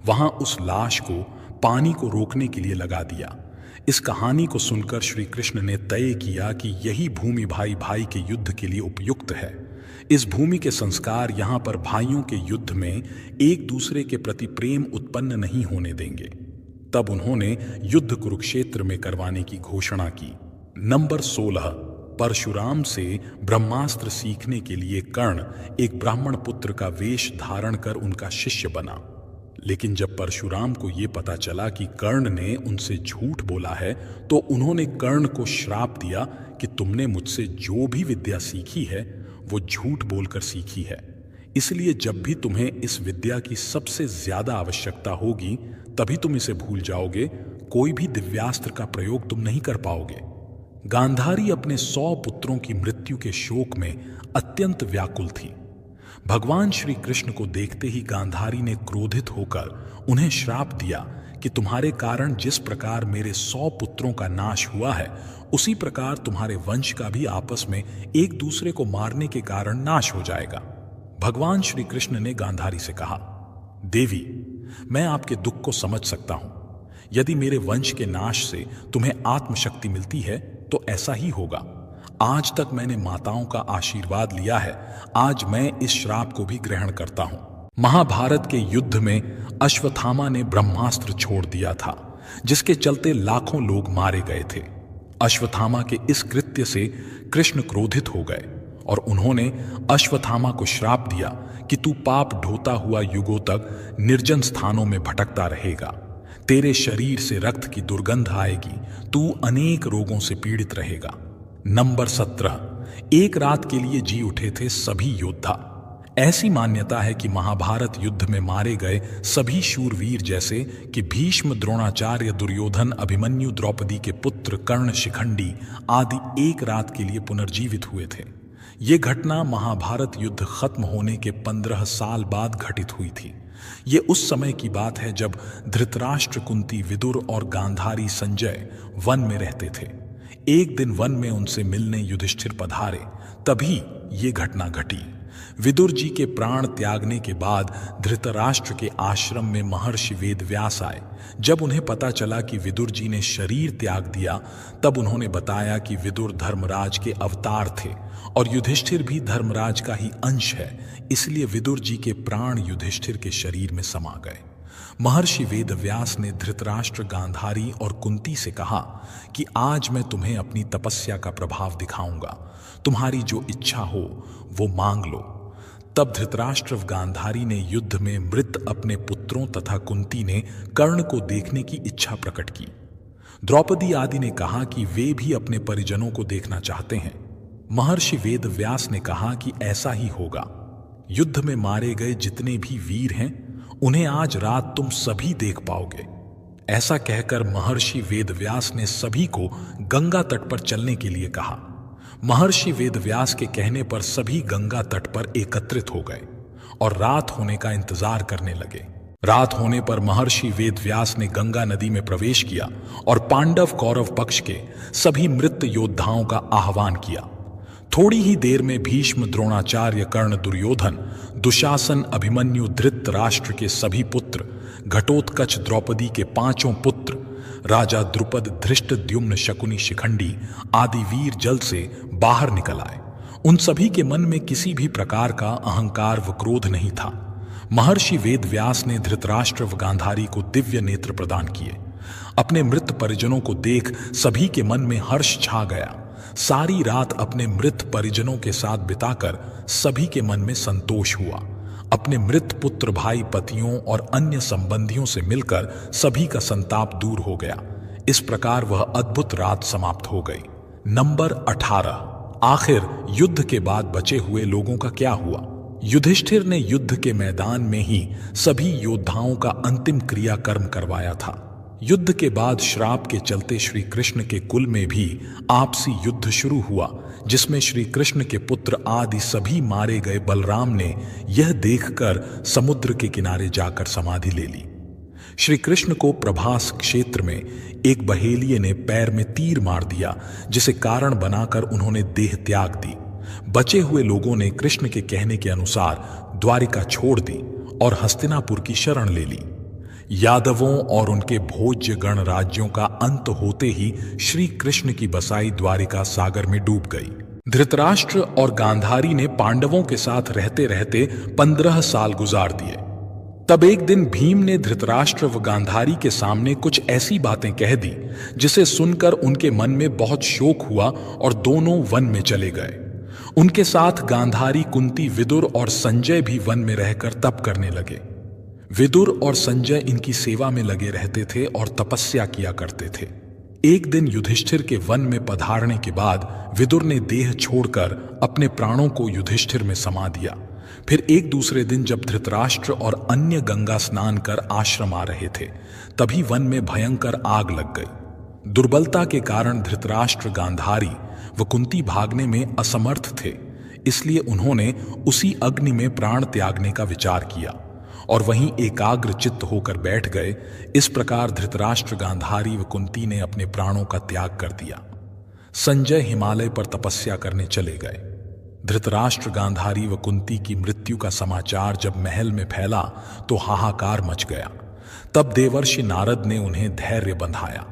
S2: वहां उस लाश को पानी को रोकने के लिए लगा दिया। इस कहानी को सुनकर श्री कृष्ण ने तय किया कि यही भूमि भाई भाई के युद्ध के लिए उपयुक्त है। इस भूमि के संस्कार यहाँ पर भाइयों के युद्ध में एक दूसरे के प्रति प्रेम उत्पन्न नहीं होने देंगे। तब उन्होंने युद्ध कुरुक्षेत्र में करवाने की घोषणा की। नंबर 16, परशुराम से ब्रह्मास्त्र सीखने के लिए कर्ण एक ब्राह्मण पुत्र का वेश धारण कर उनका शिष्य बना। लेकिन जब परशुराम को यह पता चला कि कर्ण ने उनसे झूठ बोला है, तो उन्होंने कर्ण को श्राप दिया कि तुमने मुझसे जो भी विद्या सीखी है वो झूठ बोलकर सीखी है। इसलिए जब भी तुम्हें इस विद्या की सबसे ज्यादा आवश्यकता होगी तभी तुम इसे भूल जाओगे। कोई भी दिव्यास्त्र का प्रयोग तुम नहीं कर पाओगे। गांधारी अपने 100 पुत्रों की मृत्यु के शोक में अत्यंत व्याकुल थी। भगवान श्री कृष्ण को देखते ही गांधारी ने क्रोधित होकर उन्हें श्राप दिया कि तुम्हारे कारण जिस प्रकार मेरे 100 पुत्रों का नाश हुआ है, उसी प्रकार तुम्हारे वंश का भी आपस में एक दूसरे को मारने के कारण नाश हो जाएगा। भगवान श्री कृष्ण ने गांधारी से कहा, देवी, मैं आपके दुख को समझ सकता हूं। यदि मेरे वंश के नाश से तुम्हें आत्मशक्ति मिलती है तो ऐसा ही होगा। आज तक मैंने माताओं का आशीर्वाद लिया है, आज मैं इस श्राप को भी ग्रहण करता हूं। महाभारत के युद्ध में अश्वत्थामा ने ब्रह्मास्त्र छोड़ दिया था, जिसके चलते लाखों लोग मारे गए थे। अश्वत्थामा के इस कृत्य से कृष्ण क्रोधित हो गए और उन्होंने अश्वत्थामा को श्राप दिया कि तू पाप ढोता हुआ युगों तक निर्जन स्थानों में भटकता रहेगा। तेरे शरीर से रक्त की दुर्गंध आएगी, तू अनेक रोगों से पीड़ित रहेगा। नंबर 17, एक रात के लिए जी उठे थे सभी योद्धा। ऐसी मान्यता है कि महाभारत युद्ध में मारे गए सभी शूरवीर जैसे कि भीष्म, द्रोणाचार्य, दुर्योधन, अभिमन्यु, द्रौपदी के पुत्र कर्ण, शिखंडी आदि एक रात के लिए पुनर्जीवित हुए थे। ये घटना महाभारत युद्ध खत्म होने के 15 साल बाद घटित हुई थी। ये उस समय की बात है जब धृतराष्ट्र, कुंती, विदुर और गांधारी, संजय वन में रहते थे। एक दिन वन में उनसे मिलने युधिष्ठिर पधारे, तभी ये घटना घटी। विदुर जी के प्राण त्यागने के बाद धृतराष्ट्र के आश्रम में महर्षि वेदव्यास आए। जब उन्हें पता चला कि विदुर जी ने शरीर त्याग दिया, तब उन्होंने बताया कि विदुर धर्मराज के अवतार थे और युधिष्ठिर भी धर्मराज का ही अंश है, इसलिए विदुर जी के प्राण युधिष्ठिर के शरीर में समा गए।
S1: महर्षि वेदव्यास ने धृतराष्ट्र, गांधारी और कुंती से कहा कि आज मैं तुम्हें अपनी तपस्या का प्रभाव दिखाऊंगा। तुम्हारी जो इच्छा हो वो मांग लो। तब धृतराष्ट्र व गांधारी ने युद्ध में मृत अपने पुत्रों तथा कुंती ने कर्ण को देखने की इच्छा प्रकट की। द्रौपदी आदि ने कहा कि वे भी अपने परिजनों को देखना चाहते हैं। महर्षि वेदव्यास ने कहा कि ऐसा ही होगा। युद्ध में मारे गए जितने भी वीर हैं उन्हें आज रात तुम सभी देख पाओगे। ऐसा कहकर महर्षि वेदव्यास ने सभी को गंगा तट पर चलने के लिए कहा। महर्षि वेदव्यास के कहने पर सभी गंगा तट पर एकत्रित हो गए और रात होने का इंतजार करने लगे। रात होने पर महर्षि वेदव्यास ने गंगा नदी में प्रवेश किया और पांडव कौरव पक्ष के सभी मृत योद्धाओं का आह्वान किया। थोड़ी ही देर में भीष्म, द्रोणाचार्य, कर्ण, दुर्योधन, दुशासन, अभिमन्यु, धृतराष्ट्र के सभी पुत्र, घटोत्कच, द्रौपदी के 5 पुत्र, राजा द्रुपद, धृष्टद्युम्न, शकुनी, शिखंडी आदि वीर जल से बाहर निकल आए। उन सभी के मन में किसी भी प्रकार का अहंकार व क्रोध नहीं था। महर्षि वेदव्यास ने धृतराष्ट्र व गांधारी को दिव्य नेत्र प्रदान किए। अपने मृत परिजनों को देख सभी के मन में हर्ष छा गया। सारी रात अपने मृत परिजनों के साथ बिताकर सभी के मन में संतोष हुआ। अपने मृत पुत्र, भाई, पतियों और अन्य संबंधियों से मिलकर सभी का संताप दूर हो गया। इस प्रकार वह अद्भुत रात समाप्त हो गई। नंबर 18। आखिर युद्ध के बाद बचे हुए लोगों का क्या हुआ? युधिष्ठिर ने युद्ध के मैदान में ही सभी योद्धाओं का अंतिम क्रियाकर्म करवाया था। युद्ध के बाद श्राप के चलते श्री कृष्ण के कुल में भी आपसी युद्ध शुरू हुआ, जिसमें श्री कृष्ण के पुत्र आदि सभी मारे गए। बलराम ने यह देखकर समुद्र के किनारे जाकर समाधि ले ली। श्री कृष्ण को प्रभास क्षेत्र में एक बहेलिये ने पैर में तीर मार दिया, जिसे कारण बनाकर उन्होंने देह त्याग दी। बचे हुए लोगों ने कृष्ण के कहने के अनुसार द्वारिका छोड़ दी और हस्तिनापुर की शरण ले ली। यादवों और उनके भोज्य गण राज्यों का अंत होते ही श्री कृष्ण की बसाई द्वारिका सागर में डूब गई। धृतराष्ट्र और गांधारी ने पांडवों के साथ रहते रहते 15 साल गुजार दिए। तब एक दिन भीम ने धृतराष्ट्र व गांधारी के सामने कुछ ऐसी बातें कह दी जिसे सुनकर उनके मन में बहुत शोक हुआ और दोनों वन में चले गए। उनके साथ गांधारी, कुंती, विदुर और संजय भी वन में रहकर तप करने लगे। विदुर और संजय इनकी सेवा में लगे रहते थे और तपस्या किया करते थे। एक दिन युधिष्ठिर के वन में पधारने के बाद विदुर ने देह छोड़कर अपने प्राणों को युधिष्ठिर में समा दिया। फिर एक दूसरे दिन जब धृतराष्ट्र और अन्य गंगा स्नान कर आश्रम आ रहे थे, तभी वन में भयंकर आग लग गई। दुर्बलता के कारण धृतराष्ट्र, गांधारी व कुंती भागने में असमर्थ थे, इसलिए उन्होंने उसी अग्नि में प्राण त्यागने का विचार किया और वहीं एकाग्र चित्त होकर बैठ गए। इस प्रकार धृतराष्ट्र, गांधारी व कुंती ने अपने प्राणों का त्याग कर दिया। संजय हिमालय पर तपस्या करने चले गए। धृतराष्ट्र, गांधारी व कुंती की मृत्यु का समाचार जब महल में फैला तो हाहाकार मच गया। तब देवर्षि नारद ने उन्हें धैर्य बंधाया।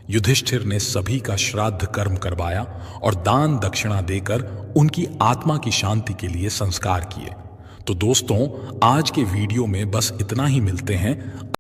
S1: युधिष्ठिर ने सभी का श्राद्ध कर्म करवाया और दान दक्षिणा देकर उनकी आत्मा की शांति के लिए संस्कार किए। तो दोस्तों, आज के वीडियो में बस इतना ही। मिलते हैं